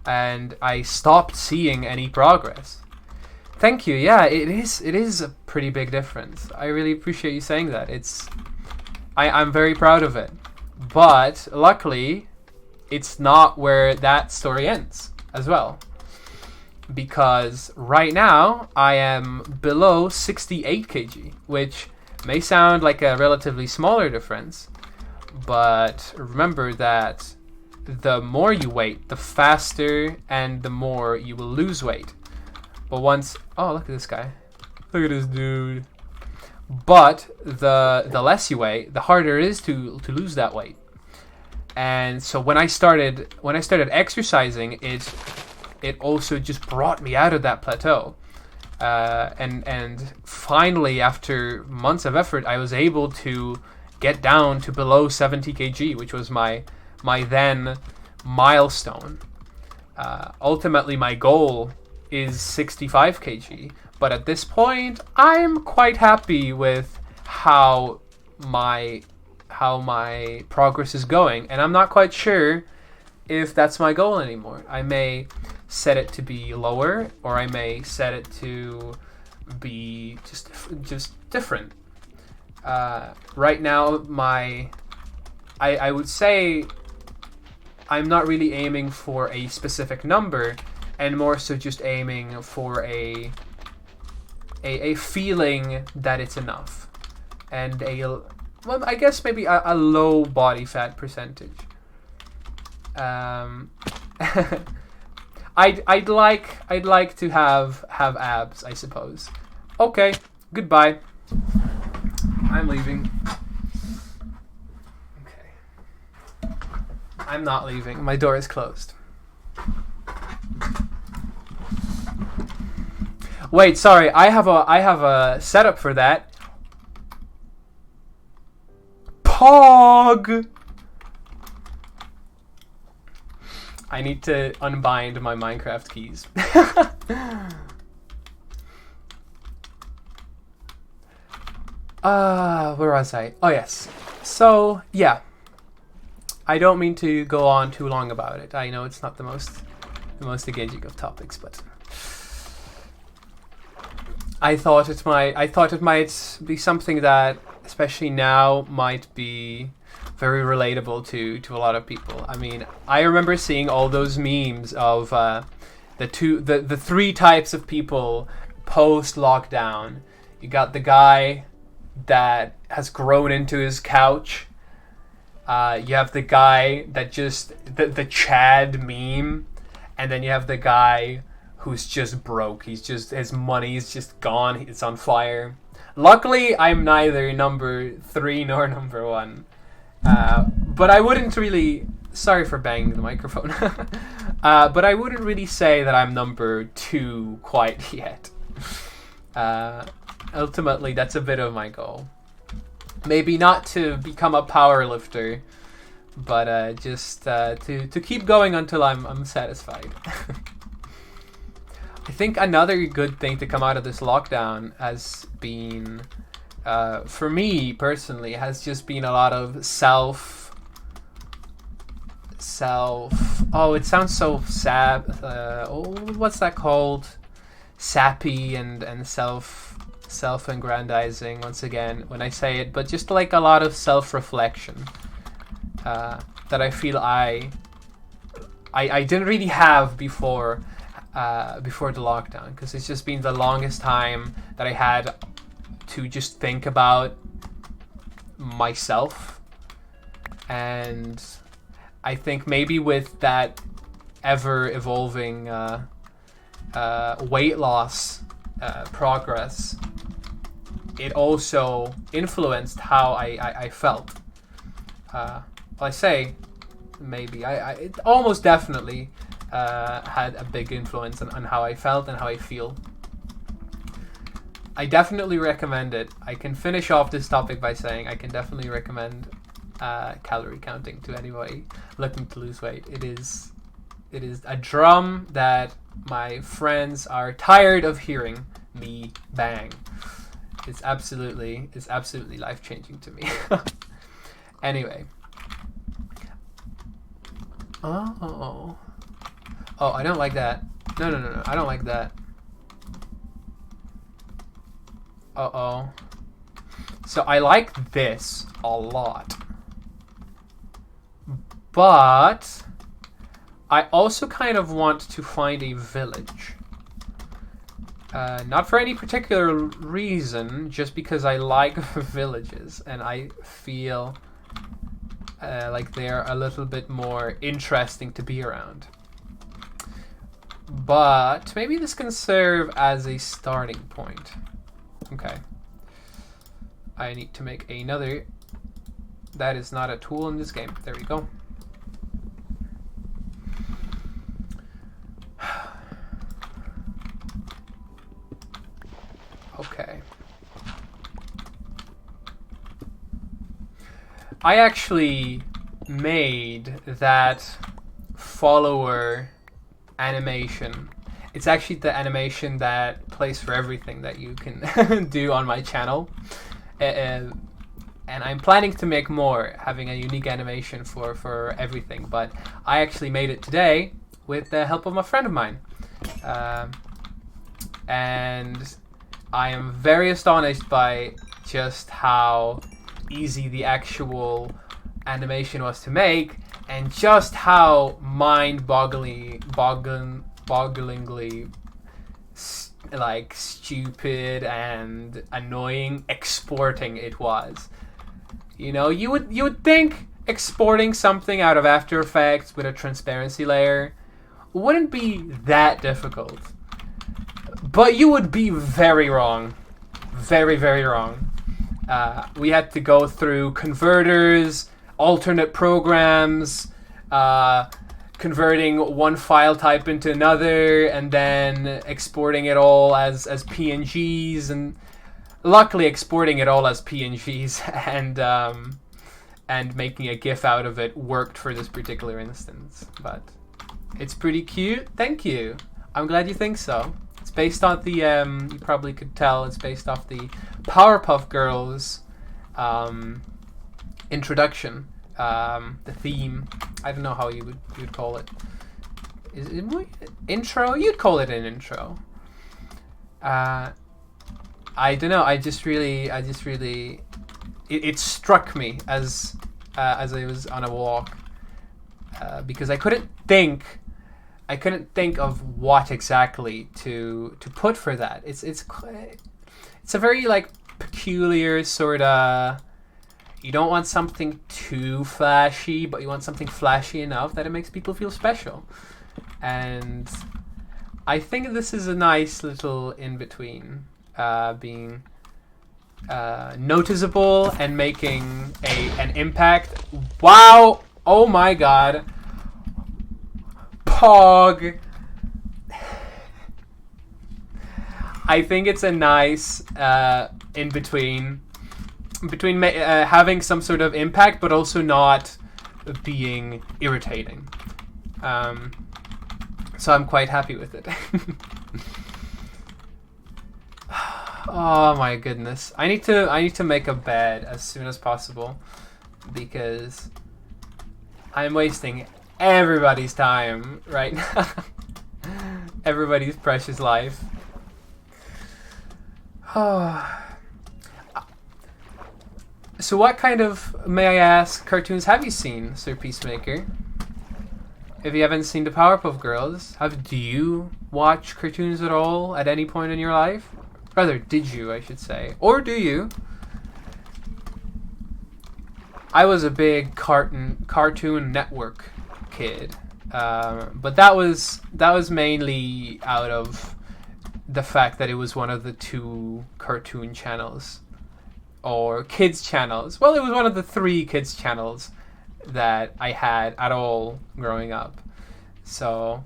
and I stopped seeing any progress. Thank you. Yeah, it is a pretty big difference. I really appreciate you saying that. I'm very proud of it. But luckily, it's not where that story ends as well. Because right now, I am below 68 kg, which may sound like a relatively smaller difference. But remember that the more you wait, the faster and the more you will lose weight. But once... Oh, look at this guy. Look at this dude. But the less you weigh, the harder it is to lose that weight. And so when I started exercising, it also just brought me out of that plateau. And finally, after months of effort, I was able to get down to below 70 kg, which was my then milestone. Ultimately, my goal is 65 kg, but at this point, I'm quite happy with how my progress is going, and I'm not quite sure if that's my goal anymore. I may set it to be lower, or I may set it to be just different. Right now, I would say I'm not really aiming for a specific number, and more so just aiming for a feeling that it's enough, and I guess maybe a low body fat percentage. I'd like to have abs, I suppose. Okay, goodbye. I'm leaving. Okay. I'm not leaving. My door is closed. Wait, sorry. I have a setup for that. Pog. I need to unbind my Minecraft keys. Where was I? Oh yes. So yeah, I don't mean to go on too long about it. I know it's not the most engaging of topics, but I thought it might be something that, especially now, might be very relatable to a lot of people. I mean, I remember seeing all those memes of the three types of people post lockdown. You got the guy that has grown into his couch. You have the guy that just the Chad meme, and then you have the guy who's just broke. His money's just gone. It's on fire. Luckily, I'm neither number 3 nor number 1. But I wouldn't really... Sorry for banging the microphone. But I wouldn't really say that I'm number 2 quite yet. Ultimately, that's a bit of my goal. Maybe not to become a power lifter, but just to keep going until I'm satisfied. I think another good thing to come out of this lockdown has been, for me personally, has just been a lot of self. Oh, it sounds so sad. What's that called? Sappy and self-aggrandizing once again when I say it, but just like a lot of self-reflection that I feel I didn't really have before the lockdown, because it's just been the longest time that I had to just think about myself. And I think maybe with that ever-evolving weight loss progress, it also influenced how I felt. I say maybe. It almost definitely had a big influence on how I felt and how I feel. I definitely recommend it. I can finish off this topic by saying I can definitely recommend calorie counting to anybody looking to lose weight. It is a drum that my friends are tired of hearing me bang. It's absolutely life-changing to me. Anyway. Oh, I don't like that. No, I don't like that. Uh-oh. So I like this a lot. But I also kind of want to find a village. Not for any particular reason, just because I like villages and I feel like they're a little bit more interesting to be around. But maybe this can serve as a starting point. Okay. I need to make another. That is not a tool in this game. There we go. Okay. I actually made that follower animation. It's actually the animation that plays for everything that you can do on my channel. And I'm planning to make more, having a unique animation for everything. But I actually made it today with the help of a friend of mine. And I am very astonished by just how easy the actual animation was to make, and just how mind-bogglingly like stupid and annoying exporting it was. You know, you would think exporting something out of After Effects with a transparency layer wouldn't be that difficult. But you would be very wrong. Very, very wrong. We had to go through converters, alternate programs, converting one file type into another, and then exporting it all as PNGs, and luckily exporting it all as PNGs and making a GIF out of it worked for this particular instance. But it's pretty cute. Thank you. I'm glad you think so. It's based on the, you probably could tell, it's based off the Powerpuff Girls introduction, the theme. I don't know how you would call it. Is it intro? You'd call it an intro. I don't know. I just really, it struck me as I was on a walk because I couldn't think of what exactly to put for that. It's a very like peculiar sort of. You don't want something too flashy, but you want something flashy enough that it makes people feel special. And I think this is a nice little in between, being noticeable and making an impact. Wow! Oh my God! Pog. I think it's a nice in between having some sort of impact, but also not being irritating. So I'm quite happy with it. Oh my goodness! I need to make a bed as soon as possible because I'm wasting everybody's time right now. Everybody's precious life. So what kind of, may I ask, cartoons have you seen, Sir Peacemaker? If you haven't seen the Powerpuff Girls, do you watch cartoons at all at any point in your life? Rather, did you, I should say. Or do you? I was a big Cartoon Network kid. But that was mainly out of the fact that it was one of the two cartoon channels. Or kids channels. Well, it was one of the three kids channels that I had at all growing up. So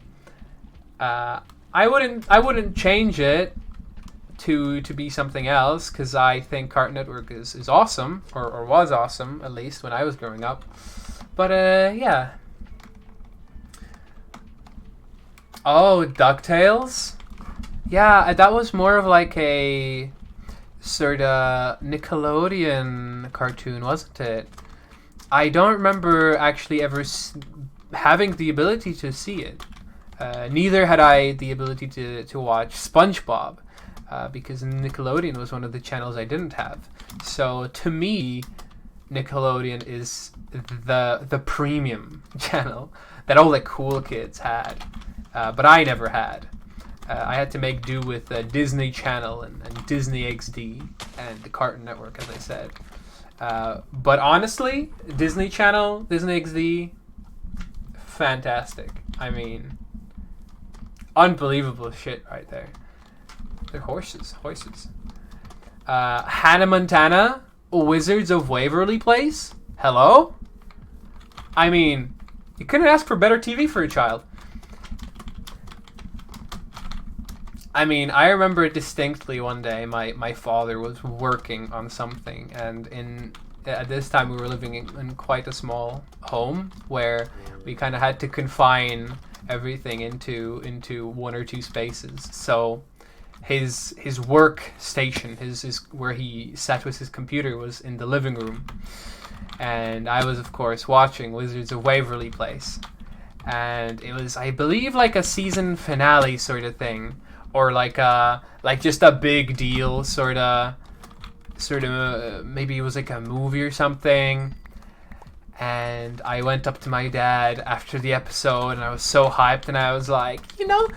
I wouldn't change it to be something else, because I think Cartoon Network is awesome, or was awesome, at least when I was growing up. But yeah. Oh, DuckTales? Yeah, that was more of like a sort of Nickelodeon cartoon, wasn't it? I don't remember actually ever having the ability to see it. Neither had I the ability to watch SpongeBob, because Nickelodeon was one of the channels I didn't have. So to me, Nickelodeon is the premium channel that all the cool kids had, but I never had. I had to make do with Disney Channel and Disney XD and the Cartoon Network, as I said. But honestly, Disney Channel, Disney XD, fantastic. I mean, unbelievable shit right there. They're horses. Hannah Montana, Wizards of Waverly Place. Hello? I mean, you couldn't ask for better TV for a child. I mean, I remember distinctly one day my father was working on something, and at this time we were living in quite a small home where we kind of had to confine everything into one or two spaces. So his work station, his where he sat with his computer, was in the living room, and I was of course watching Wizards of Waverly Place, and it was, I believe, like a season finale sort of thing. Or like just a big deal sort of maybe it was like a movie or something. And I went up to my dad after the episode, and I was so hyped, and I was like, you know how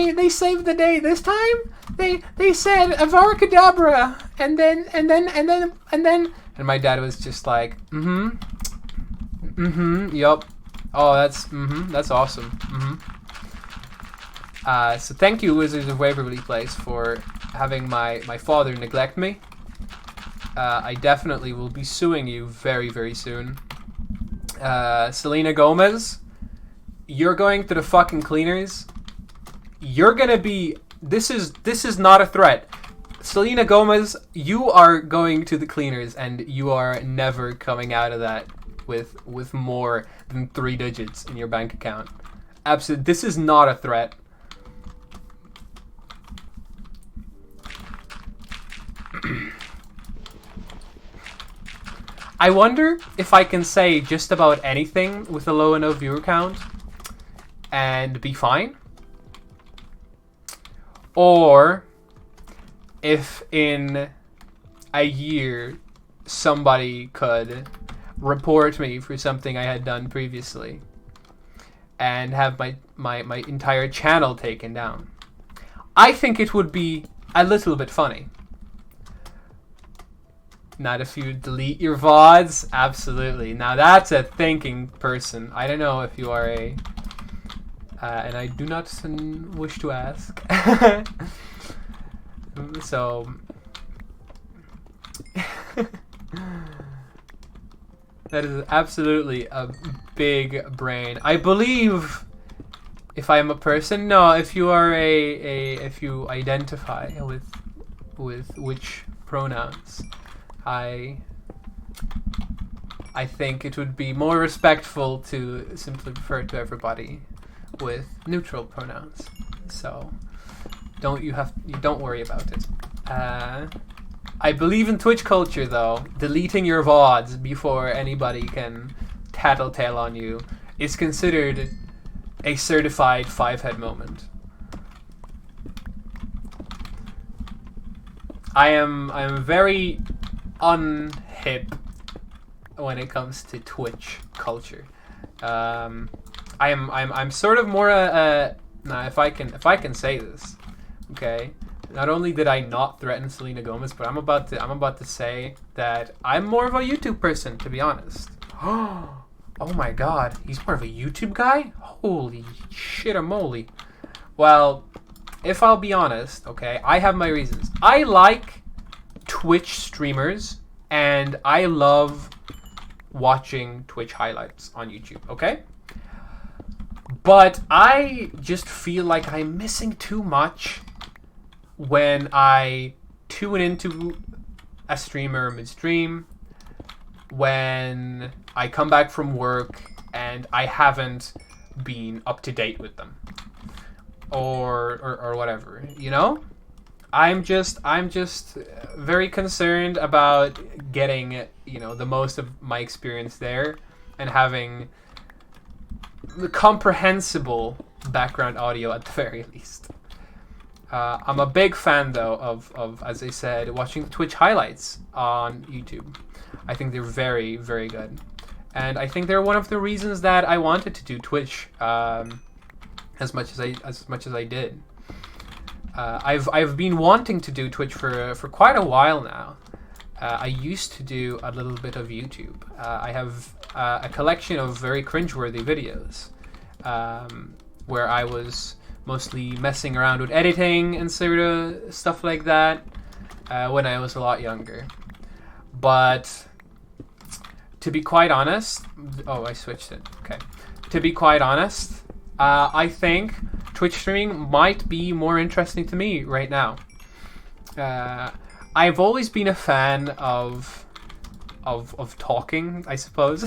they saved the day this time? They said Avaracadabra, and my dad was just like, yup. Oh, that's awesome. So thank you, Wizards of Waverly Place, for having my father neglect me. I definitely will be suing you very, very soon. Selena Gomez, you're going to the fucking cleaners. You're gonna be... This is not a threat. Selena Gomez, you are going to the cleaners, and you are never coming out of that with more than 3 digits in your bank account. Absolutely. This is not a threat. I wonder if I can say just about anything with a low enough viewer count and be fine. Or if in a year somebody could report me for something I had done previously and have my entire channel taken down. I think it would be a little bit funny. Not if you delete your VODs. Absolutely. Now that's a thinking person. I don't know if you are a... and I do not wish to ask. So... that is absolutely a big brain. I believe... If I am a person? No, if you are if you identify with which pronouns... I think it would be more respectful to simply refer to everybody with neutral pronouns. So don't worry about it. I believe in Twitch culture, though. Deleting your VODs before anybody can tattletale on you is considered a certified 5-head moment. I am very unhip when it comes to Twitch culture. I'm sort of more now if I can say this, okay. Not only did I not threaten Selena Gomez, but I'm about to say that I'm more of a YouTube person, to be honest. Oh my god, he's more of a YouTube guy? Holy shit-a-moly. Well, if I'll be honest, okay, I have my reasons. I like Twitch streamers and I love watching Twitch highlights on YouTube, okay? But I just feel like I'm missing too much when I tune into a streamer midstream, when I come back from work and I haven't been up to date with them, or whatever, you know? I'm just very concerned about getting, you know, the most of my experience there and having the comprehensible background audio at the very least. I'm a big fan though of, as I said, watching Twitch highlights on YouTube. I think they're very, very good, and I think they're one of the reasons that I wanted to do Twitch as much as I did. I've been wanting to do Twitch for quite a while now. I used to do a little bit of YouTube. I have a collection of very cringeworthy videos where I was mostly messing around with editing and sort of stuff like that when I was a lot younger. But to be quite honest, oh, I switched it. Okay. To be quite honest, I think Twitch streaming might be more interesting to me right now. I've always been a fan of talking, I suppose,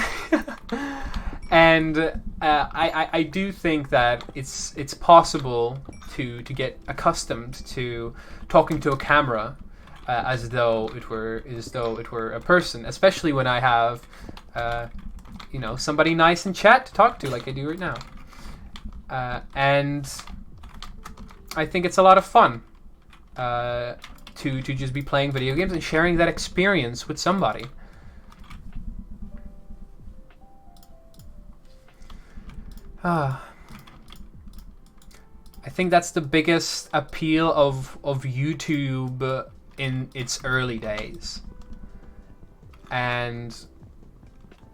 and I do think that it's possible to get accustomed to talking to a camera as though it were a person, especially when I have somebody nice in chat to talk to, like I do right now. And I think it's a lot of fun to just be playing video games and sharing that experience with somebody. I think that's the biggest appeal of YouTube in its early days. And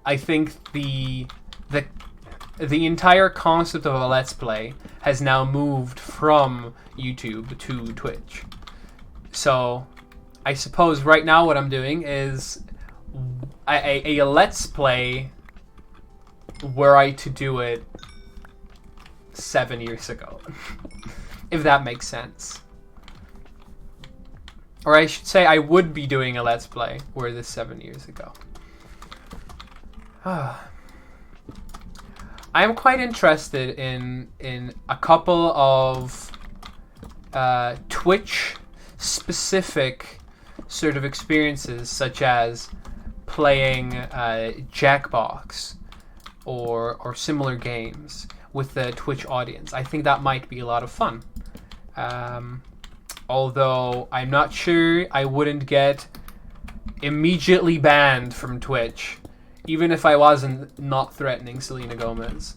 I think the entire concept of a Let's Play has now moved from YouTube to Twitch. So I suppose right now what I'm doing is a Let's Play were I to do it 7 years ago, if that makes sense. Or I should say I would be doing a Let's Play were this 7 years ago. I am quite interested in a couple of Twitch specific sort of experiences, such as playing Jackbox or similar games with the Twitch audience. I think that might be a lot of fun. Although I'm not sure I wouldn't get immediately banned from Twitch, even if I wasn't not threatening Selena Gomez.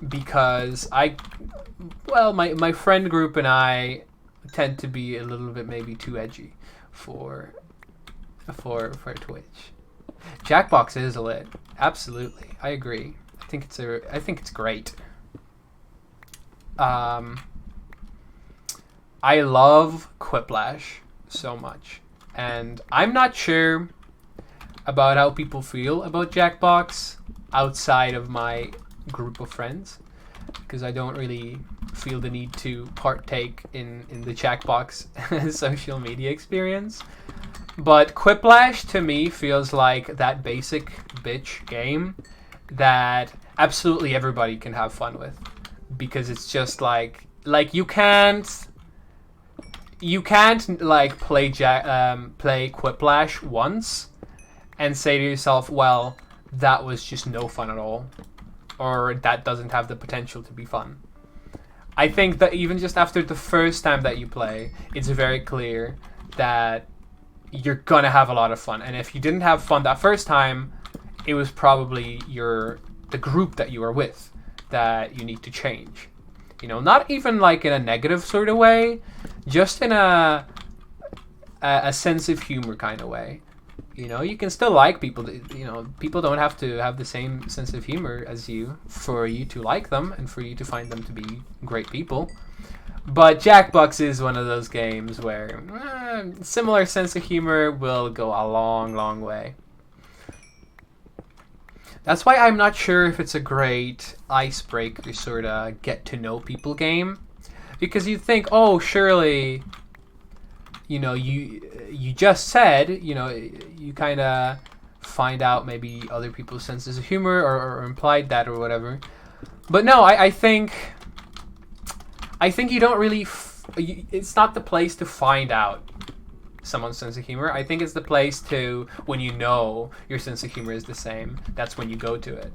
Because my friend group and I tend to be a little bit maybe too edgy for Twitch. Jackbox is lit. Absolutely. I agree. I think it's great. I love Quiplash so much, and I'm not sure about how people feel about Jackbox outside of my group of friends, because I don't really feel the need to partake in the Jackbox social media experience. But Quiplash to me feels like that basic bitch game that absolutely everybody can have fun with, because it's just like you can't like play Quiplash once and say to yourself, well, that was just no fun at all, or that doesn't have the potential to be fun. I think that even just after the first time that you play, it's very clear that you're gonna have a lot of fun. And if you didn't have fun that first time, it was probably the group that you were with that you need to change. You know, not even like in a negative sort of way, just in a sense of humor kind of way. You know, you can still like people. You know, people don't have to have the same sense of humor as you for you to like them and for you to find them to be great people. But Jackbox is one of those games where similar sense of humor will go a long, long way. That's why I'm not sure if it's a great icebreaker sort of get to know people game, because you think, oh, surely, you know, you just said, you know, you kind of find out maybe other people's senses of humor or implied that or whatever. But no, I think you don't really. It's not the place to find out someone's sense of humor. I think it's the place to, when you know your sense of humor is the same, that's when you go to it.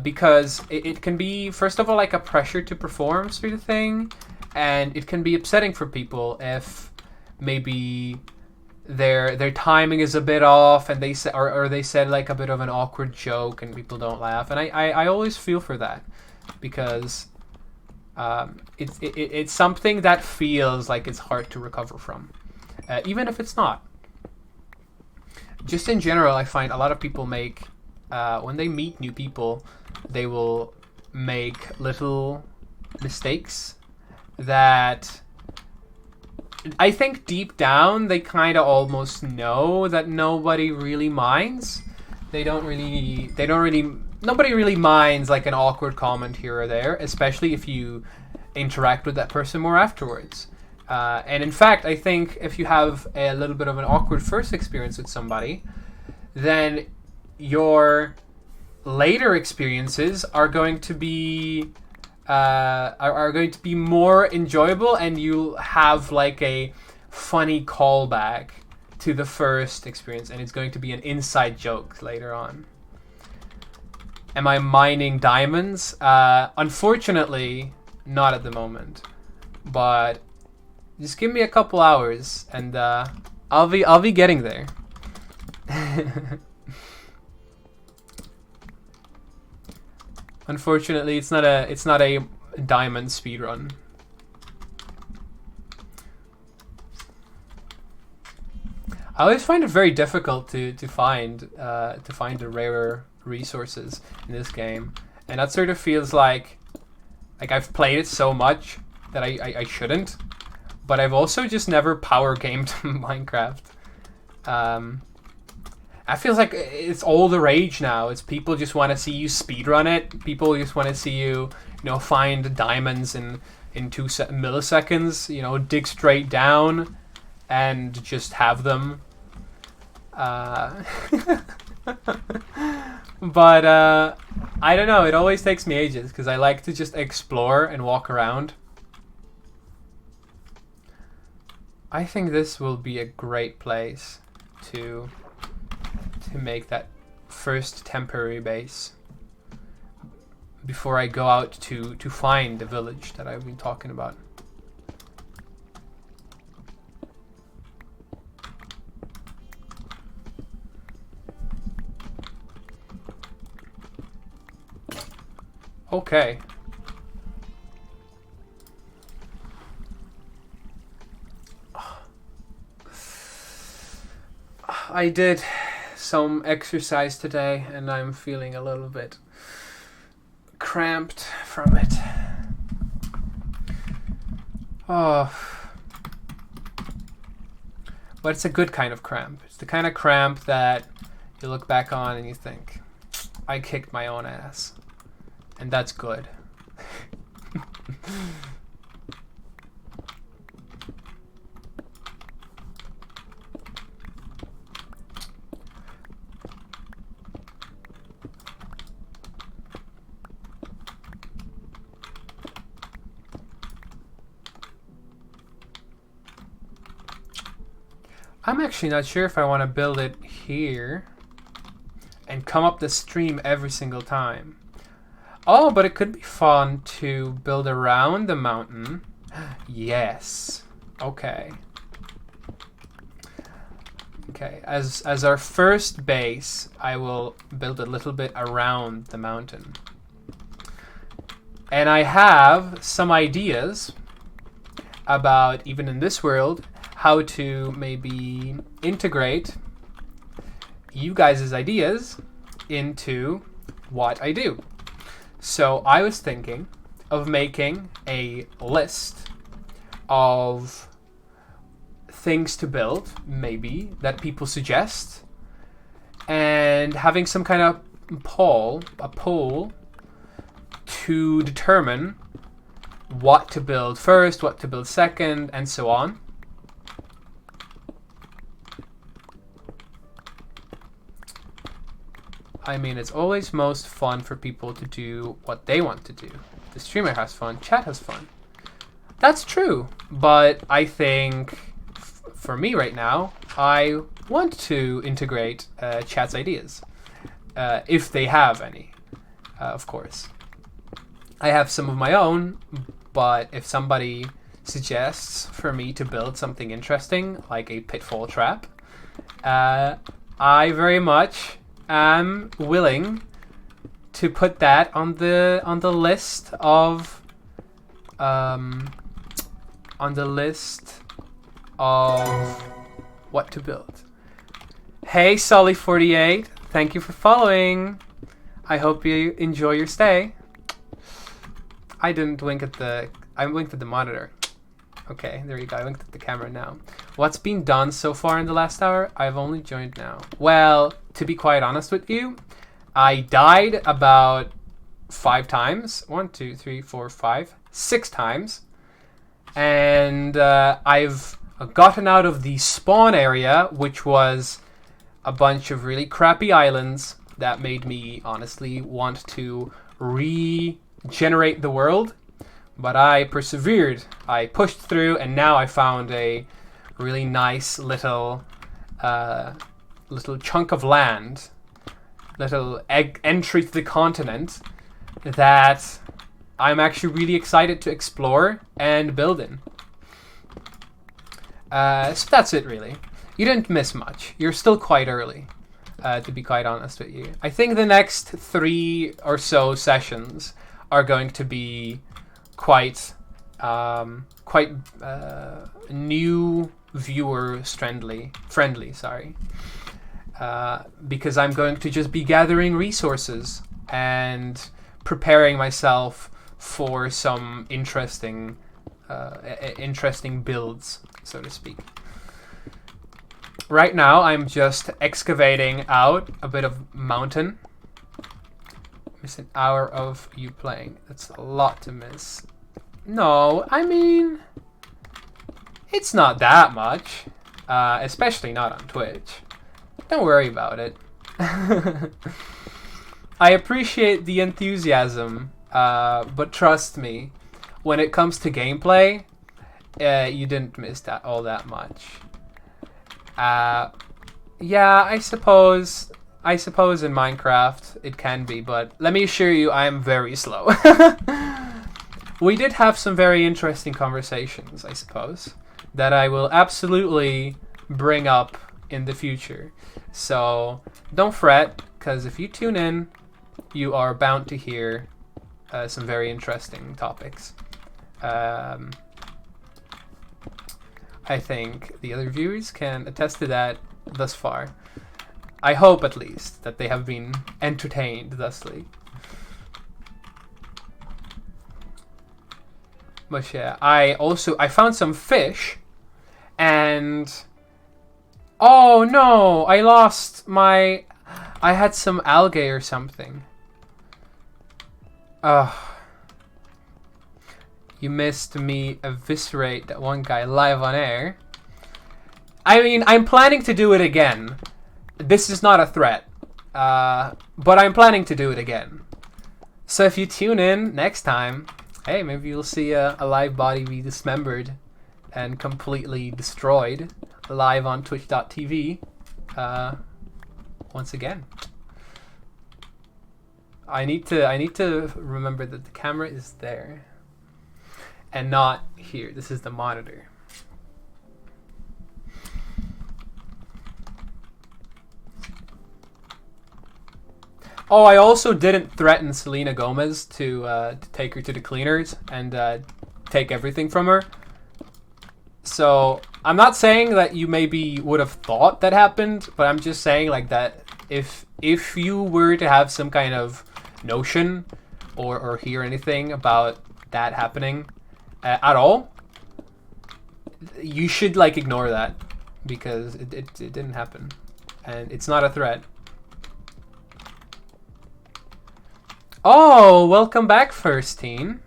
Because it can be, first of all, like a pressure to perform sort of thing, and it can be upsetting for people if maybe their timing is a bit off, and they say, or they said like a bit of an awkward joke and people don't laugh. And I always feel for that, because it's something that feels like it's hard to recover from. Even if it's not. Just in general, I find a lot of people make, when they meet new people, they will make little mistakes that I think deep down they kind of almost know that nobody really minds. Nobody really minds like an awkward comment here or there, especially if you interact with that person more afterwards. And in fact, I think if you have a little bit of an awkward first experience with somebody, then your later experiences are going to be more enjoyable, and you'll have like a funny callback to the first experience, and it's going to be an inside joke later on. Am I mining diamonds? Unfortunately, not at the moment, but just give me a couple hours, and I'll be getting there. Unfortunately, it's not a diamond speedrun. I always find it very difficult to find the rarer resources in this game, and that sort of feels like I've played it so much that I shouldn't. But I've also just never power gamed Minecraft. I feel like it's all the rage now. It's people just want to see you speedrun it. People just want to see you, find diamonds in 2 milliseconds. Dig straight down and just have them. But I don't know. It always takes me ages because I like to just explore and walk around. I think this will be a great place to make that first temporary base before I go out to find the village that I've been talking about. Okay. I did some exercise today and I'm feeling a little bit cramped from it. Oh. But it's a good kind of cramp. It's the kind of cramp that you look back on and you think, I kicked my own ass. And that's good. I'm actually not sure if I want to build it here and come up the stream every single time. Oh, but it could be fun to build around the mountain. Yes. Okay. Okay, as our first base, I will build a little bit around the mountain. And I have some ideas about, even in this world, how to maybe integrate you guys' ideas into what I do. So I was thinking of making a list of things to build, maybe, that people suggest, and having some kind of poll to determine what to build first, what to build second, and so on. I mean, it's always most fun for people to do what they want to do. The streamer has fun, chat has fun. That's true, but I think for me right now, I want to integrate chat's ideas, if they have any, of course. I have some of my own, but if somebody suggests for me to build something interesting, like a pitfall trap, I very much am willing to put that on the list of what to build. Hey Sully48, thank you for following. I hope you enjoy your stay. I didn't wink at the... I winked at the monitor. Okay, there you go. I winked at the camera now. What's been done so far in the last hour? I've only joined now. Well, to be quite honest with you, I died about 5 times. 1, 2, 3, 4, 5, 6 times. And I've gotten out of the spawn area, which was a bunch of really crappy islands that made me honestly want to regenerate the world. But I persevered, I pushed through, and now I found a really nice little chunk of land, little entry to the continent that I'm actually really excited to explore and build in. So that's it really. You didn't miss much. You're still quite early, to be quite honest with you. I think the next 3 or so sessions are going to be quite new viewer friendly, sorry. Because I'm going to just be gathering resources and preparing myself for some interesting builds, so to speak. Right now, I'm just excavating out a bit of mountain. Miss an hour of you playing. That's a lot to miss. No, I mean, it's not that much, especially not on Twitch. Don't worry about it. I appreciate the enthusiasm, but trust me, when it comes to gameplay, you didn't miss all that much. Yeah, I suppose in Minecraft it can be, but let me assure you, I am very slow. We did have some very interesting conversations, I suppose, that I will absolutely bring up in the future. So don't fret, because if you tune in, you are bound to hear some very interesting topics. I think the other viewers can attest to that thus far. I hope, at least, that they have been entertained thusly. But yeah, I found some fish, and oh no, I lost my... I had some algae or something. You missed me eviscerate that one guy live on air. I mean, I'm planning to do it again. This is not a threat, but I'm planning to do it again. So if you tune in next time, hey, maybe you'll see a live body be dismembered and completely destroyed live on twitch.tv once again. I need to remember that the camera is there and not here. This is the monitor. Oh, I also didn't threaten Selena Gomez to take her to the cleaners and take everything from her. So I'm not saying that you maybe would have thought that happened, but I'm just saying like that if you were to have some kind of notion or hear anything about that happening at all, you should like ignore that because it didn't happen, and it's not a threat. Oh, welcome back, First Teen.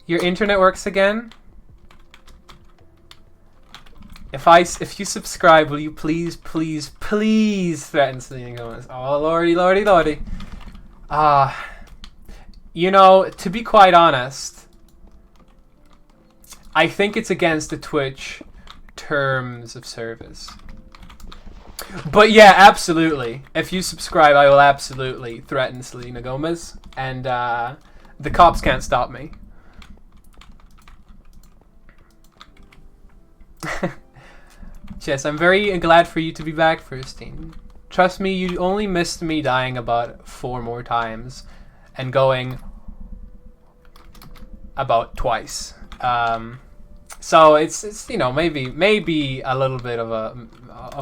Your internet works again? If you subscribe, will you please threaten Selena Gomez? Oh, lordy. You know, to be quite honest, I think it's against the Twitch terms of service. But yeah, absolutely. If you subscribe, I will absolutely threaten Selena Gomez, and the cops can't stop me. Jess, I'm very glad for you to be back, First Teen. Trust me, you only missed me dying about 4 more times and going about twice. So it's you know, maybe a little bit of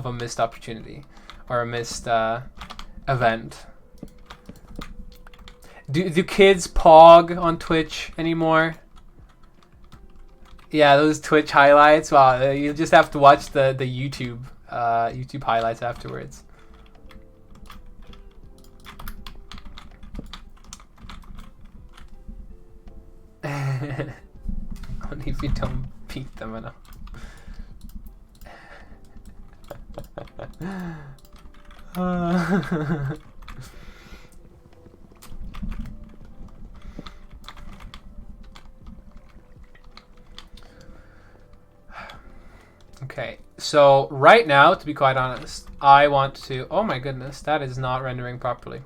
a missed opportunity or a missed event. Do kids pog on Twitch anymore? Yeah, those Twitch highlights. Wow, you'll just have to watch the YouTube highlights afterwards. Only if you don't beat them enough. Okay, so right now, to be quite honest, I want to... Oh my goodness, that is not rendering properly.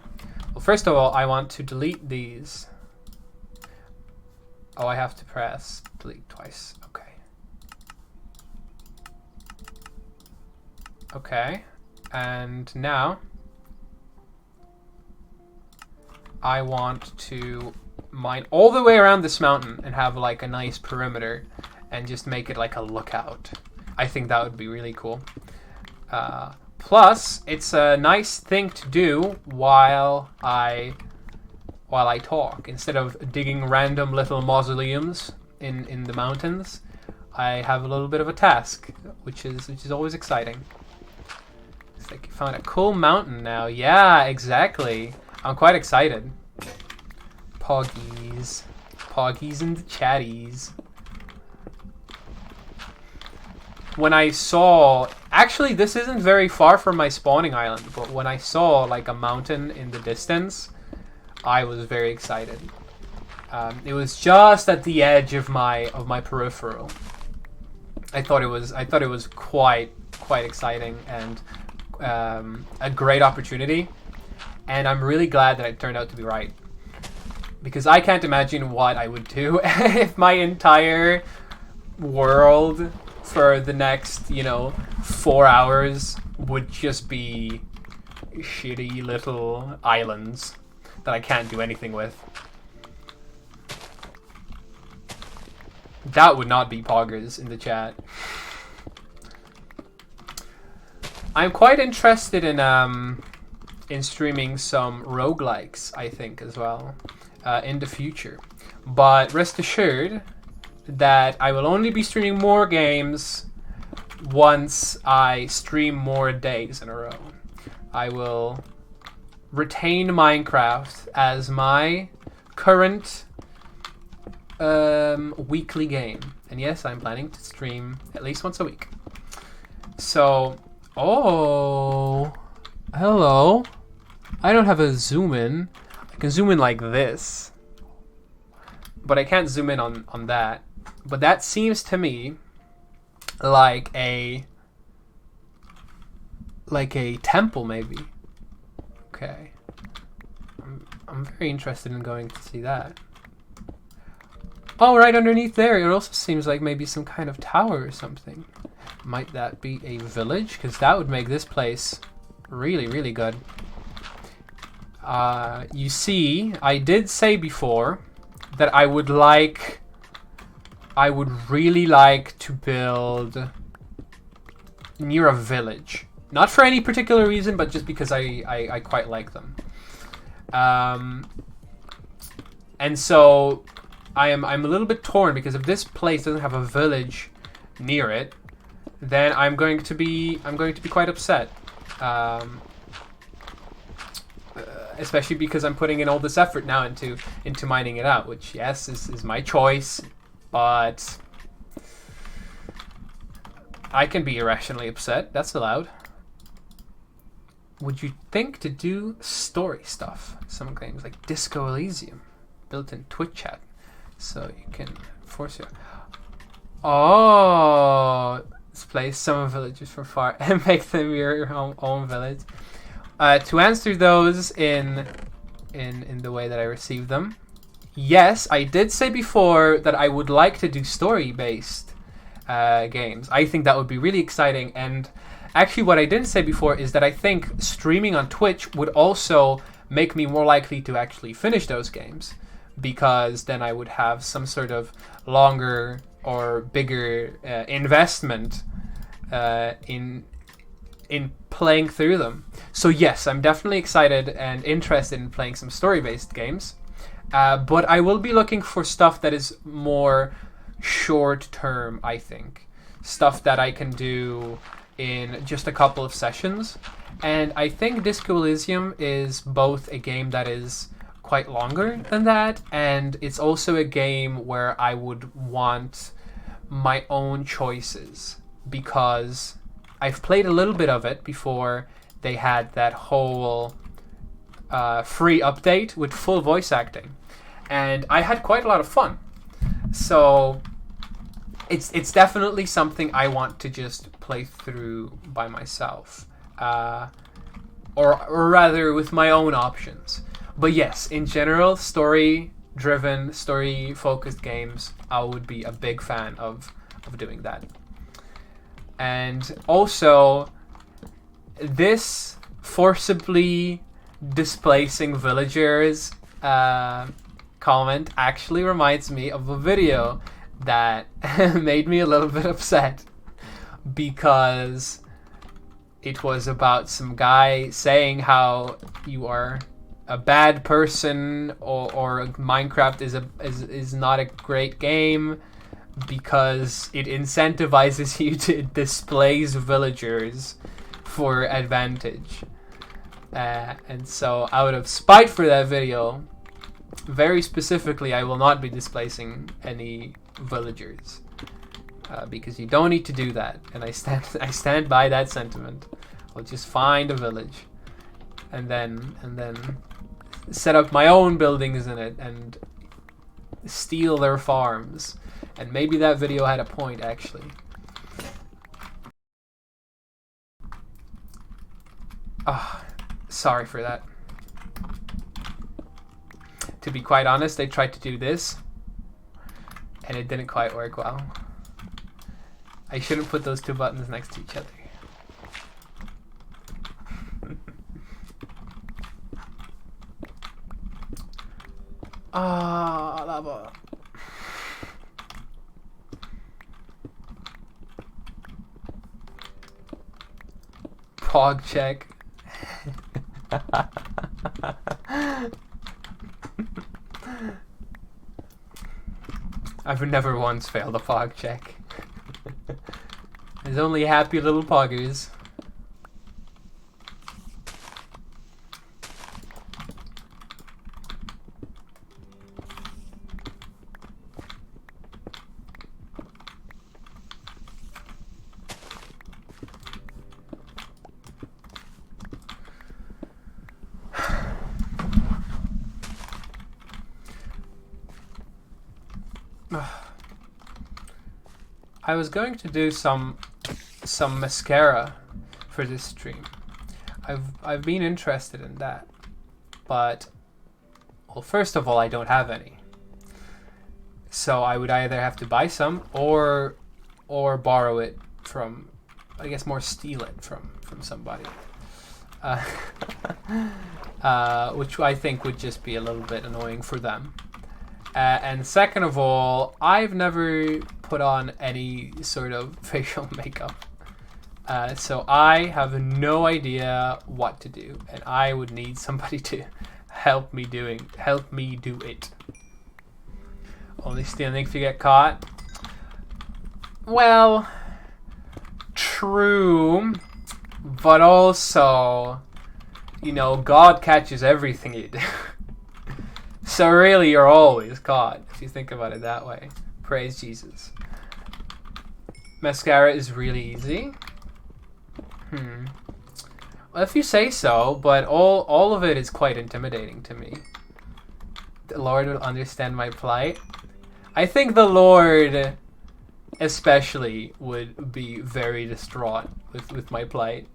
Well, first of all, I want to delete these. Oh, I have to press delete twice. Okay. Okay, and now I want to mine all the way around this mountain and have like a nice perimeter and just make it like a lookout. I think that would be really cool. Plus, it's a nice thing to do while I talk. Instead of digging random little mausoleums in the mountains, I have a little bit of a task, which is always exciting. It's like you found a cool mountain now. Yeah, exactly. I'm quite excited. Poggies and the chatties. When I saw... Actually, this isn't very far from my spawning island, but when I saw like a mountain in the distance, I was very excited. It was just at the edge of my peripheral. I thought it was quite exciting and a great opportunity, and I'm really glad that it turned out to be right. Because I can't imagine what I would do if my entire world for the next, 4 hours would just be shitty little islands that I can't do anything with. That would not be poggers in the chat. I'm quite interested in streaming some roguelikes, I think, as well, in the future. But rest assured that I will only be streaming more games once I stream more days in a row. I will retain Minecraft as my current weekly game. And yes, I'm planning to stream at least once a week. So, oh, hello. I don't have a zoom in. I can zoom in like this, but I can't zoom in on that. But that seems to me like a temple, maybe. Okay. I'm very interested in going to see that. Oh, right underneath there, it also seems like maybe some kind of tower or something. Might that be a village? Because that would make this place really, really good. You see, I did say before that I would really like to build near a village. Not for any particular reason, but just because I quite like them. And so I'm a little bit torn, because if this place doesn't have a village near it, then I'm going to be quite upset. Especially because I'm putting in all this effort now into mining it out, which, yes, is my choice, but I can be irrationally upset. That's allowed. Would you think to do story stuff? Some games like Disco Elysium, built-in Twitch chat, so you can force your... Oh, displace some villagers from far and make them your own village. To answer those in the way that I received them, yes, I did say before that I would like to do story-based games. I think that would be really exciting. And actually, what I didn't say before is that I think streaming on Twitch would also make me more likely to actually finish those games, because then I would have some sort of longer or bigger investment in playing through them. So yes, I'm definitely excited and interested in playing some story-based games, but I will be looking for stuff that is more short-term, I think. Stuff that I can do in just a couple of sessions. And I think Disco Elysium is both a game that is quite longer than that, and it's also a game where I would want my own choices, because I've played a little bit of it before they had that whole free update with full voice acting, and I had quite a lot of fun. So it's definitely something I want to just play through by myself, or rather with my own options. But yes, in general, story-driven, story-focused games, I would be a big fan of doing that. And also, this forcibly displacing villagers comment actually reminds me of a video that made me a little bit upset, because it was about some guy saying how you are a bad person, or Minecraft is not a great game because it incentivizes you to displace villagers for advantage. And so, out of spite for that video, very specifically, I will not be displacing any villagers, because you don't need to do that. And I stand by that sentiment. I'll just find a village, and then set up my own buildings in it and steal their farms. And maybe that video had a point, actually. Sorry for that. To be quite honest, I tried to do this, and it didn't quite work well. I shouldn't put those two buttons next to each other. Lava. Pog check. I've never once failed a pog check. There's only happy little poggers. I was going to do some mascara for this stream. I've been interested in that, but well, first of all, I don't have any. So I would either have to buy some or borrow it from, I guess, more steal it from somebody. Which I think would just be a little bit annoying for them. And second of all, I've never put on any sort of facial makeup. So I have no idea what to do, and I would need somebody to help me do it. Only stealing if you get caught. Well, true, but also, you know, God catches everything you do. So really, you're always caught, if you think about it that way. Praise Jesus. Mascara is really easy. Well, if you say so, but all of it is quite intimidating to me. The Lord will understand my plight. I think the Lord especially would be very distraught with my plight.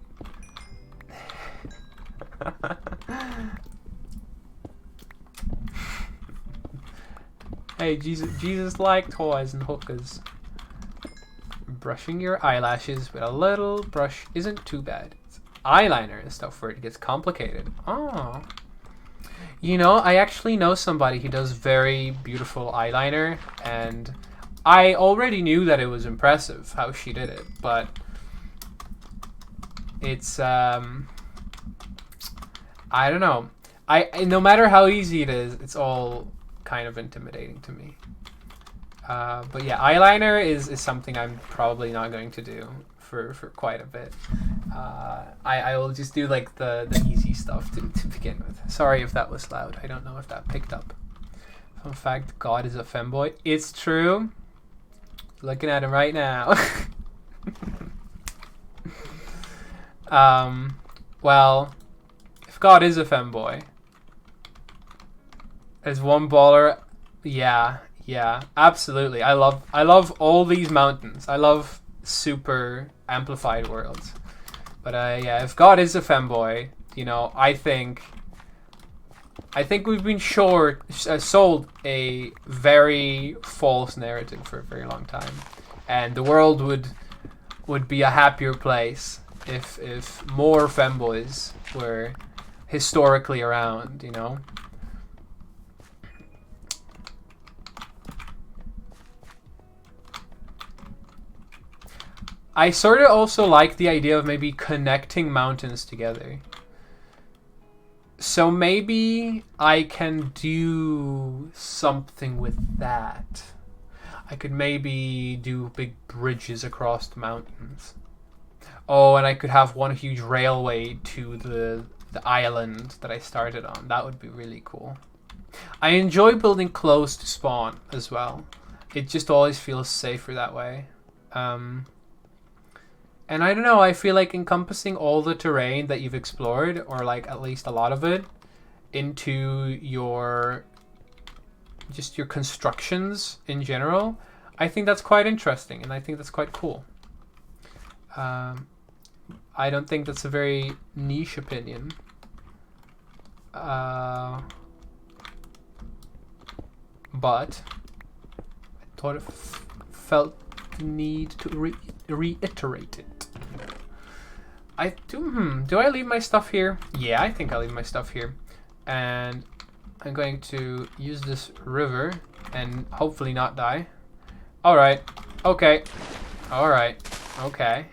Hey, Jesus liked toys and hookers. Brushing your eyelashes with a little brush isn't too bad. It's eyeliner and stuff where it gets complicated. Oh. You know, I actually know somebody who does very beautiful eyeliner, and I already knew that it was impressive how she did it, but it's I don't know. No matter how easy it is, it's all kind of intimidating to me. But yeah, eyeliner is something I'm probably not going to do for quite a bit. I will just do like the easy stuff to begin with. Sorry if that was loud. I don't know if that picked up. Fun fact, God is a femboy. It's true. Looking at him right now. Well, if God is a femboy, there's one baller. Yeah, absolutely. I love all these mountains. I love super amplified worlds. But yeah, if God is a femboy, you know, I think we've been sold a very false narrative for a very long time, and the world would be a happier place if more femboys were historically around, you know. I sort of also like the idea of maybe connecting mountains together. So maybe I can do something with that. I could maybe do big bridges across the mountains. Oh, and I could have one huge railway to the island that I started on. That would be really cool. I enjoy building close to spawn as well. It just always feels safer that way. And I don't know, I feel like encompassing all the terrain that you've explored, or like at least a lot of it, into your constructions in general, I think that's quite interesting, and I think that's quite cool. I don't think that's a very niche opinion. But I thought it felt the need to reiterate it. Do I leave my stuff here? Yeah, I think I'll leave my stuff here. And I'm going to use this river and hopefully not die. Alright. Okay. Alright. Okay.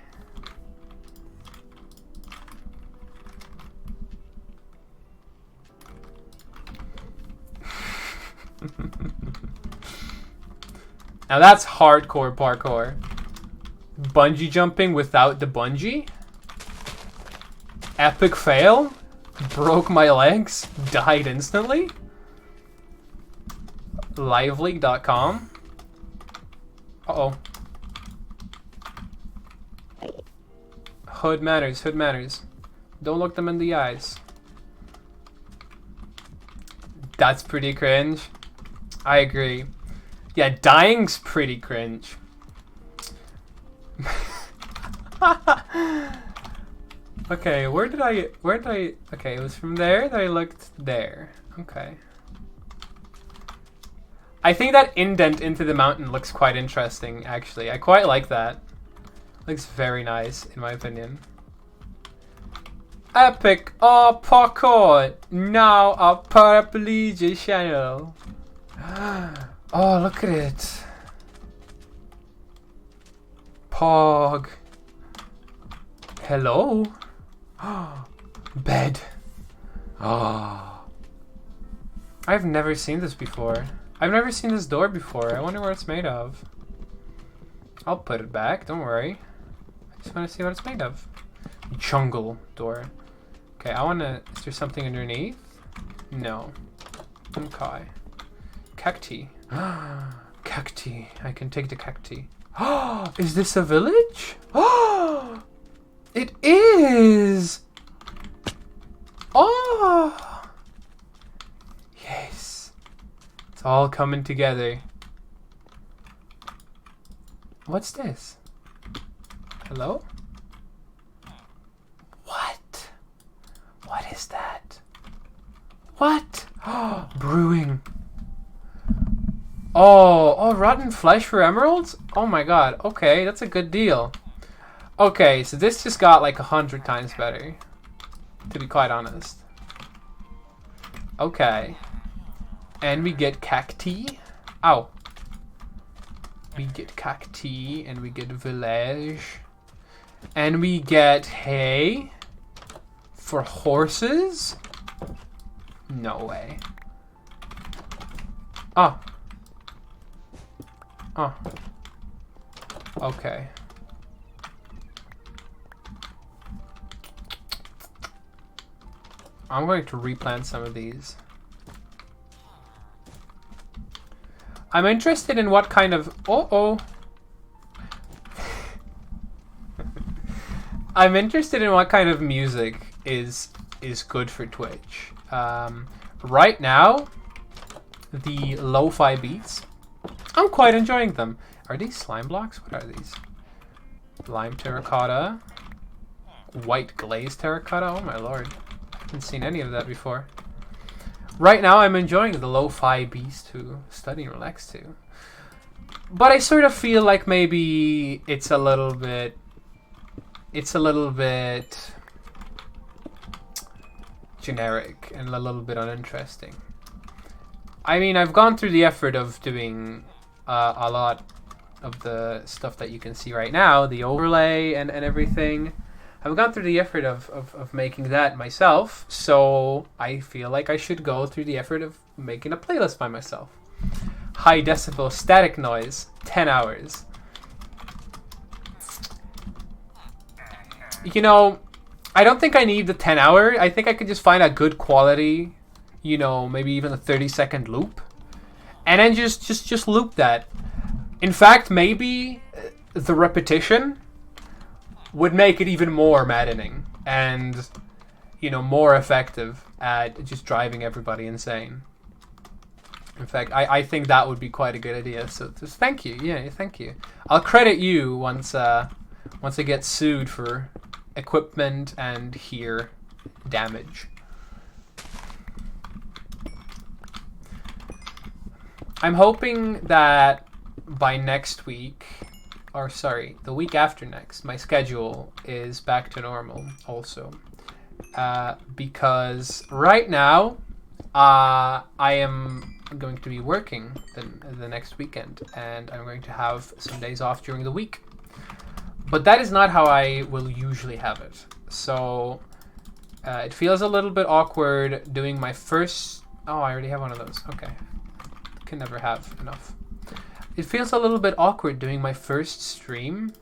Now that's hardcore parkour. Bungee jumping without the bungee? Epic fail? Broke my legs? Died instantly? Liveleague.com? Uh-oh. Hood manners, hood manners. Don't look them in the eyes. That's pretty cringe. I agree. Yeah, dying's pretty cringe. Okay, where did I, okay, it was from there that I looked there. Okay. I think that indent into the mountain looks quite interesting, actually. I quite like that. Looks very nice, in my opinion. Epic parkour! Now a paraplegia channel. Oh, look at it. Pog. Hello? Bed. Oh. I've never seen this before. I've never seen this door before. I wonder what it's made of. I'll put it back, don't worry. I just want to see what it's made of. Jungle door. Okay, I want to... Is there something underneath? No. Okay. Cacti. Cacti. I can take the cacti. Is this a village? It is! Oh! Yes. It's all coming together. What's this? Hello? What? What is that? What? Brewing. Oh, rotten flesh for emeralds? Oh my god. Okay, that's a good deal. Okay, so this just got like 100 times better, to be quite honest. Okay. And we get cacti. Ow. We get cacti, and we get village. And we get hay for horses? No way. Oh. Oh. Okay. I'm going to replant some of these. I'm interested in what kind of... I'm interested in what kind of music is good for Twitch. Right now, the lo-fi beats, I'm quite enjoying them. Are these slime blocks? What are these? Lime terracotta. White glazed terracotta. Oh my lord. I haven't seen any of that before. Right now I'm enjoying the lo-fi beats to study and relax to. But I sort of feel like maybe it's a little bit generic and a little bit uninteresting. I mean, I've gone through the effort of doing a lot of the stuff that you can see right now, the overlay and everything. I've gone through the effort of making that myself, so I feel like I should go through the effort of making a playlist by myself. High decibel static noise, 10 hours. You know, I don't think I need the 10 hour. I think I could just find a good quality, you know, maybe even a 30-second loop. And then just loop that. In fact, maybe the repetition would make it even more maddening and, you know, more effective at just driving everybody insane. In fact, I think that would be quite a good idea. So just thank you. Yeah, thank you. I'll credit you once I get sued for equipment and hear damage. I'm hoping that by next week, or sorry, the week after next, my schedule is back to normal also. Because right now, I am going to be working the next weekend, and I'm going to have some days off during the week. But that is not how I will usually have it. So it feels a little bit awkward doing my first... Oh, I already have one of those. Okay. Can never have enough. It feels a little bit awkward doing my first stream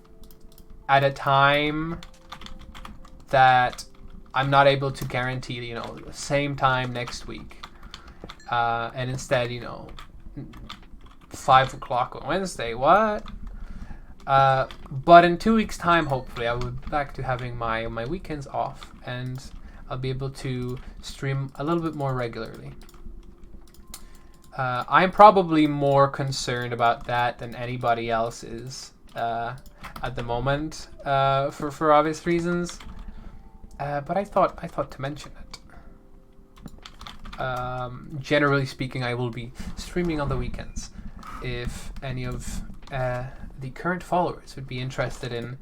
at a time that I'm not able to guarantee, you know, the same time next week. And instead, you know, 5 o'clock on Wednesday. What? But in 2 weeks' time, hopefully, I will be back to having my weekends off, and I'll be able to stream a little bit more regularly. I'm probably more concerned about that than anybody else is at the moment, for obvious reasons. But I thought to mention it. Generally speaking, I will be streaming on the weekends. If any of the current followers would be interested in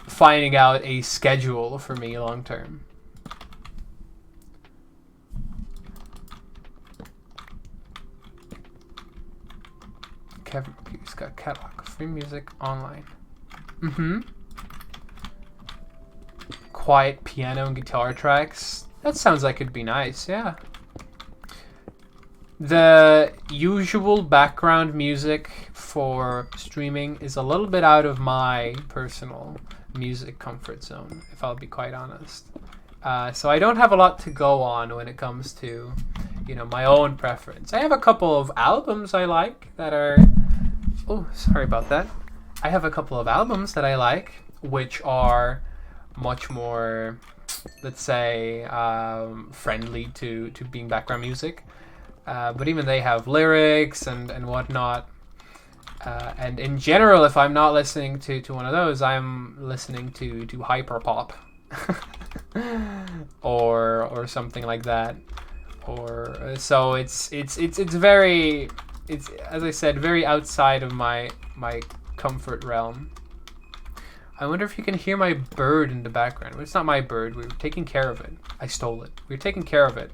finding out a schedule for me long term. Kevin Pierce got catalog of free music online. Quiet piano and guitar tracks. That sounds like it'd be nice, yeah. The usual background music for streaming is a little bit out of my personal music comfort zone, if I'll be quite honest. So I don't have a lot to go on when it comes to, my own preference. I have a couple of albums I like that are... Oh, sorry about that. I have a couple of albums that I like, which are much more, let's say, friendly to being background music. But even they have lyrics and whatnot. And in general, if I'm not listening to one of those, I'm listening to hyperpop. or something like that. Or so it's very, it's, as I said, very outside of my comfort realm. I wonder if you can hear my bird in the background. Well, it's not my bird. We were taking care of it. I stole it. We were taking care of it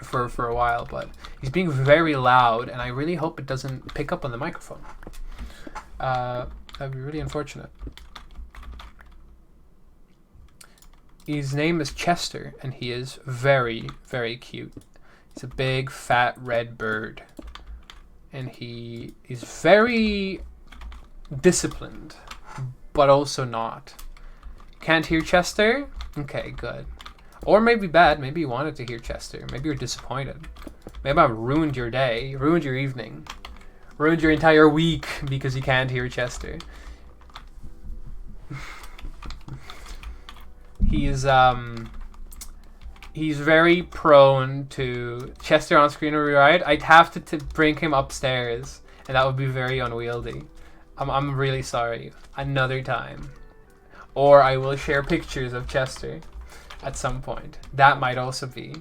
for a while, but he's being very loud, and I really hope it doesn't pick up on the microphone. That'd be really unfortunate. His name is Chester, and he is very, very cute. He's a big, fat, red bird. And he is very disciplined, but also not. Can't hear Chester? Okay, good. Or maybe bad. Maybe you wanted to hear Chester. Maybe you're disappointed. Maybe I've ruined your day, ruined your evening, ruined your entire week because you can't hear Chester. He's very prone to Chester on screen rewrite. I'd have to bring him upstairs, and that would be very unwieldy. I'm really sorry. Another time, or I will share pictures of Chester at some point. That might also be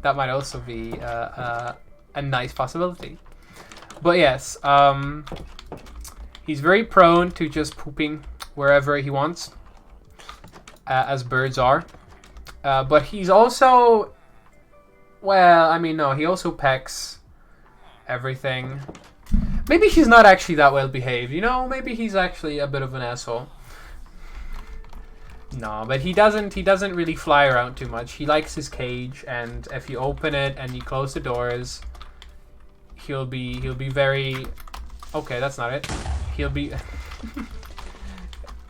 a nice possibility. But yes, he's very prone to just pooping wherever he wants. As birds are. But he's also... Well, I mean, no, he also pecks everything. Maybe he's not actually that well behaved, Maybe he's actually a bit of an asshole. No, but he doesn't really fly around too much. He likes his cage, and if you open it and you close the doors, he'll be very... Okay, that's not it. He'll be...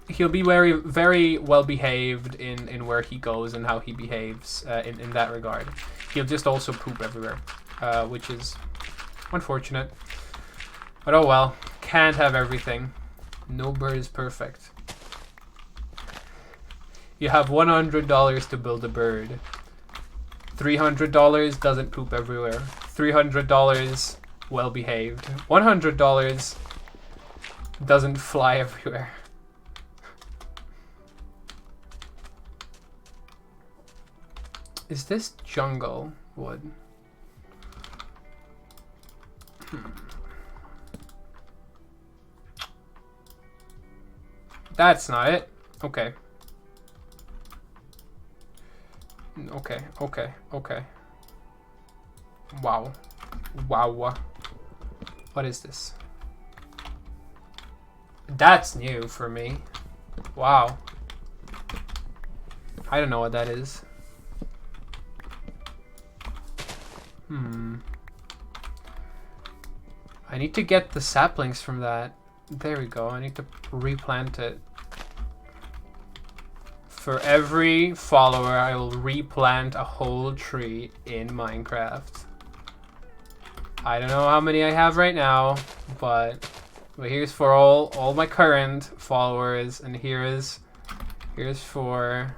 He'll be very, very well behaved in where he goes and how he behaves in that regard. He'll just also poop everywhere, which is unfortunate. But oh well, can't have everything. No bird is perfect. You have $100 to build a bird. $300 doesn't poop everywhere. $300 well behaved. $100 doesn't fly everywhere. Is this jungle wood? That's not it. Okay. Okay. Wow. What is this? That's new for me. Wow. I don't know what that is. I need to get the saplings from that. There we go. I need to replant it. For every follower, I will replant a whole tree in Minecraft. I don't know how many I have right now, but here's for all my current followers, and here's for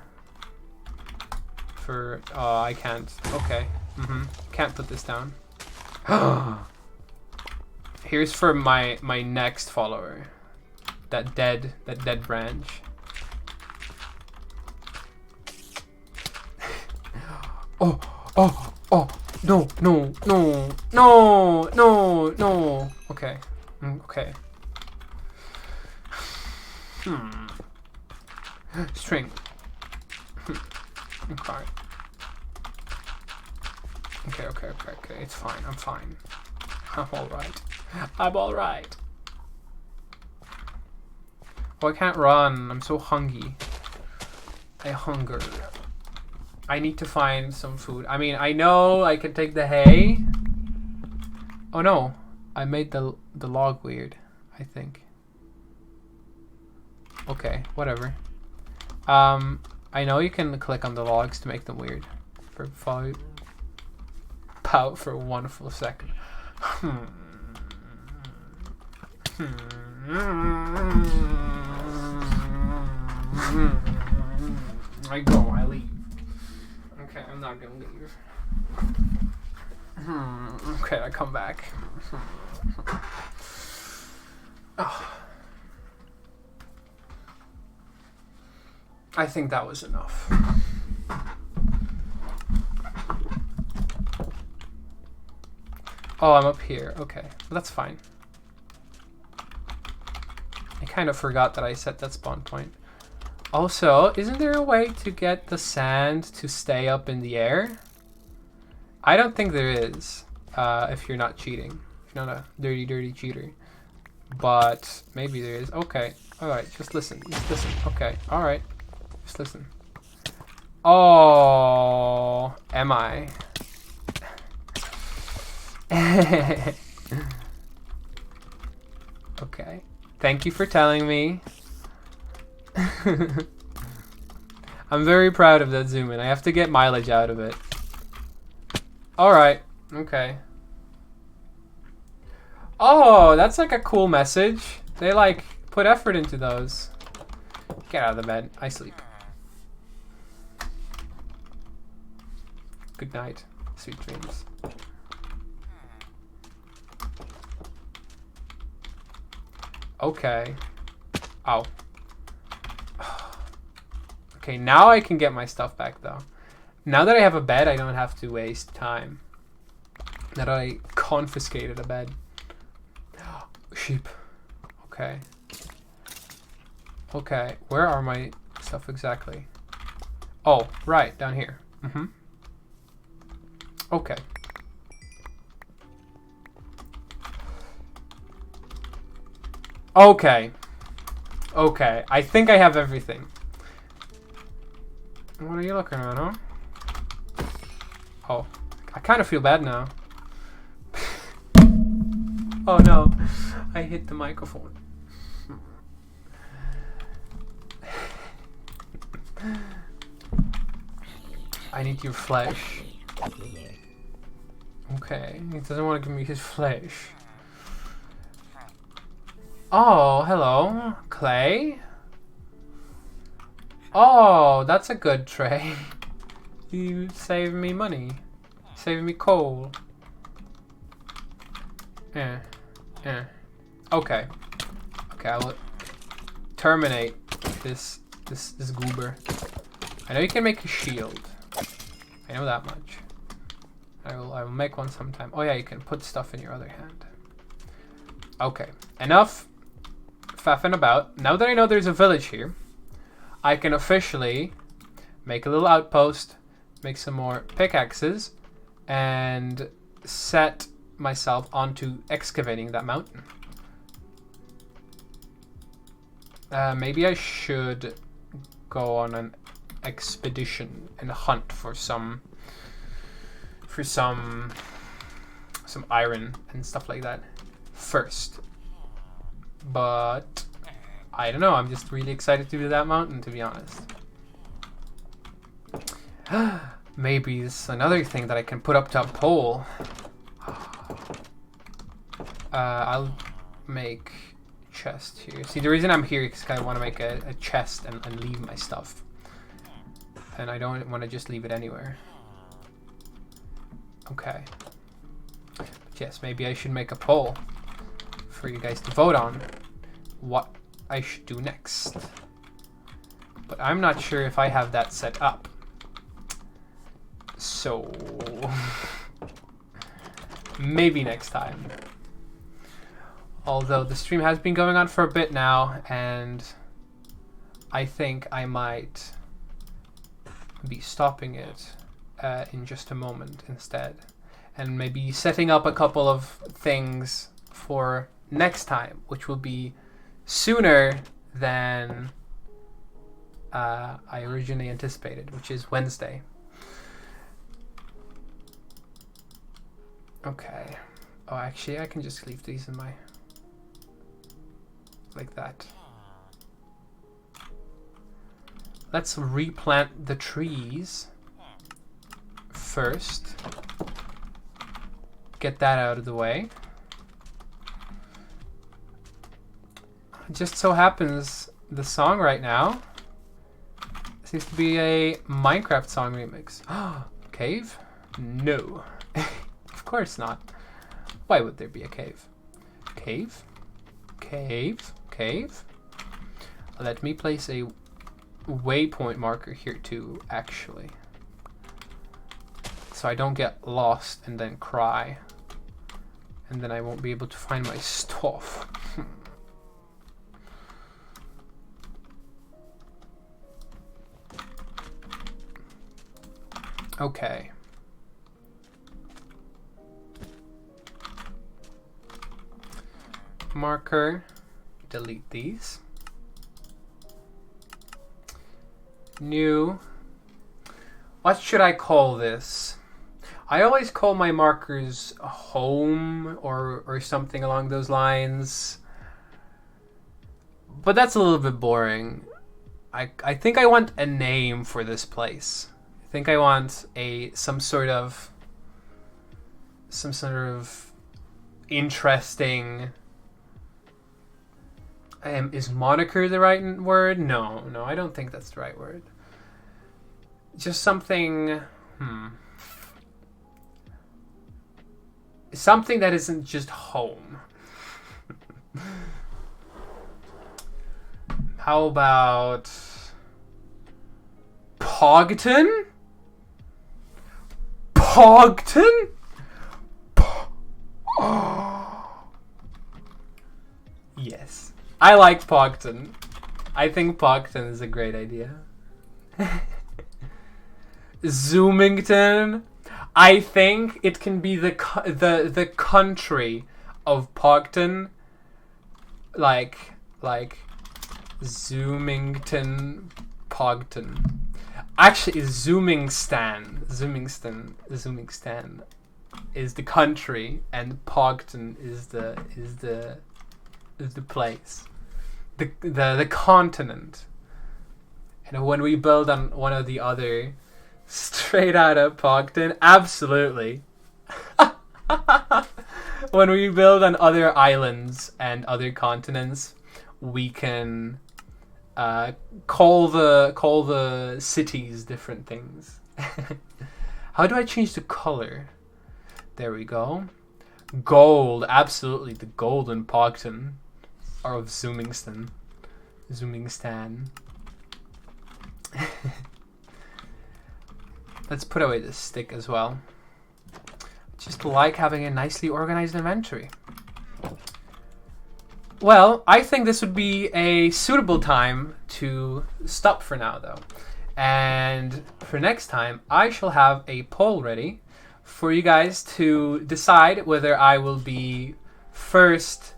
oh, I can't. Okay. Can't put this down. Here's for my next follower. That dead branch. Oh, no. Okay. Okay. String. Okay. Okay. It's fine. I'm fine. I'm alright. Oh, I can't run. I'm so hungry. I hunger. I need to find some food. I mean, I know I can take the hay. Oh no, I made the log weird, I think. Okay, whatever. I know you can click on the logs to make them weird. For for 1 full second. I go, I leave. Okay, I'm not gonna leave. Okay, I come back. Oh. I think that was enough. Oh, I'm up here. Okay, well, that's fine. I kind of forgot that I set that spawn point. Also, isn't there a way to get the sand to stay up in the air? I don't think there is, if you're not cheating. If you're not a dirty cheater. But maybe there is. Okay, alright, just listen. Just listen. Okay, alright. Just listen. Oh, am I? Okay. Thank you for telling me. I'm very proud of that zoom in. I have to get mileage out of it. Alright. Okay. Oh, that's like a cool message. They like put effort into those. Get out of the bed. I sleep. Good night. Sweet dreams. Okay. Ow. Okay, now I can get my stuff back though. Now that I have a bed, I don't have to waste time. Now that I confiscated a bed. Sheep. Okay. Okay, where are my stuff exactly? Oh, right, down here. Mm-hmm. Okay. Okay. Okay, I think I have everything. What are you looking at, huh? Oh, I kind of feel bad now. Oh no, I hit the microphone. I need your flesh. Okay, he doesn't want to give me his flesh. Oh, hello, clay. Oh, that's a good trade. You saved me money. Saved me coal. Yeah. Yeah. Okay. Okay, I will terminate this goober. I know you can make a shield. I know that much. I will make one sometime. Oh yeah, you can put stuff in your other hand. Okay. Enough faffing about. Now that I know there's a village here, I can officially make a little outpost, make some more pickaxes, and set myself onto excavating that mountain. Maybe I should go on an expedition and hunt for some iron and stuff like that first. But I don't know, I'm just really excited to do that mountain, to be honest. Maybe it's another thing that I can put up to a pole. I'll make a chest here. See, the reason I'm here is because I want to make a chest and leave my stuff. And I don't want to just leave it anywhere. Okay. But yes, maybe I should make a poll for you guys to vote on what I should do next. But I'm not sure if I have that set up. So maybe next time. Although the stream has been going on for a bit now, and I think I might be stopping it in just a moment instead, and maybe setting up a couple of things for next time, which will be sooner than I originally anticipated, which is Wednesday. Okay. Oh, actually, I can just leave these in my... like that. Let's replant the trees first. Get that out of the way. It just so happens the song right now seems to be a Minecraft song remix. Cave? No. Of course not. Why would there be a cave? Cave? Cave? Cave? Let me place a waypoint marker here too, actually. So I don't get lost and then cry. And then I won't be able to find my stuff. Okay. Marker. Delete these. New. What should I call this? I always call my markers home or something along those lines. But that's a little bit boring. I think I want a name for this place. I think I want some sort of interesting. Is moniker the right word? No, I don't think that's the right word. Just something. Something that isn't just home. How about Pogton? Pogton? Yes. I like Pogton. I think Pogton is a great idea. Zoomington. I think it can be the country of Pogton. Like Zoomington, Pogton. Actually, Zoomingstan is the country, and Pogton is the place, the continent. And when we build on one of the other, straight out of Pogton, absolutely. When we build on other islands and other continents, we can call the cities different things. How do I change the color? There we go. Gold, absolutely, the golden Pogton, or of Zoomingstan. Let's put away this stick as well. Just like having a nicely organized inventory. Well, I think this would be a suitable time to stop for now, though. And for next time, I shall have a poll ready for you guys to decide whether I will be first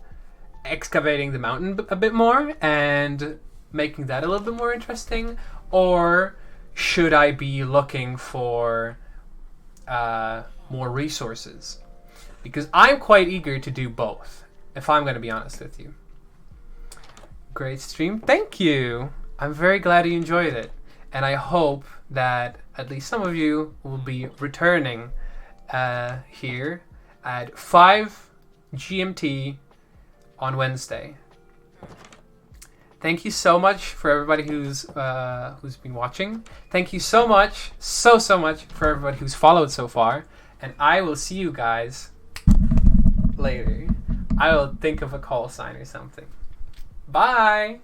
excavating the mountain a bit more and making that a little bit more interesting, or should I be looking for more resources? Because I'm quite eager to do both, if I'm going to be honest with you. Great stream. Thank you. I'm very glad you enjoyed it. And I hope that at least some of you will be returning here at 5 GMT on Wednesday. Thank you so much for everybody who's been watching. Thank you so much, so much for everybody who's followed so far. And I will see you guys later. I will think of a call sign or something. Bye!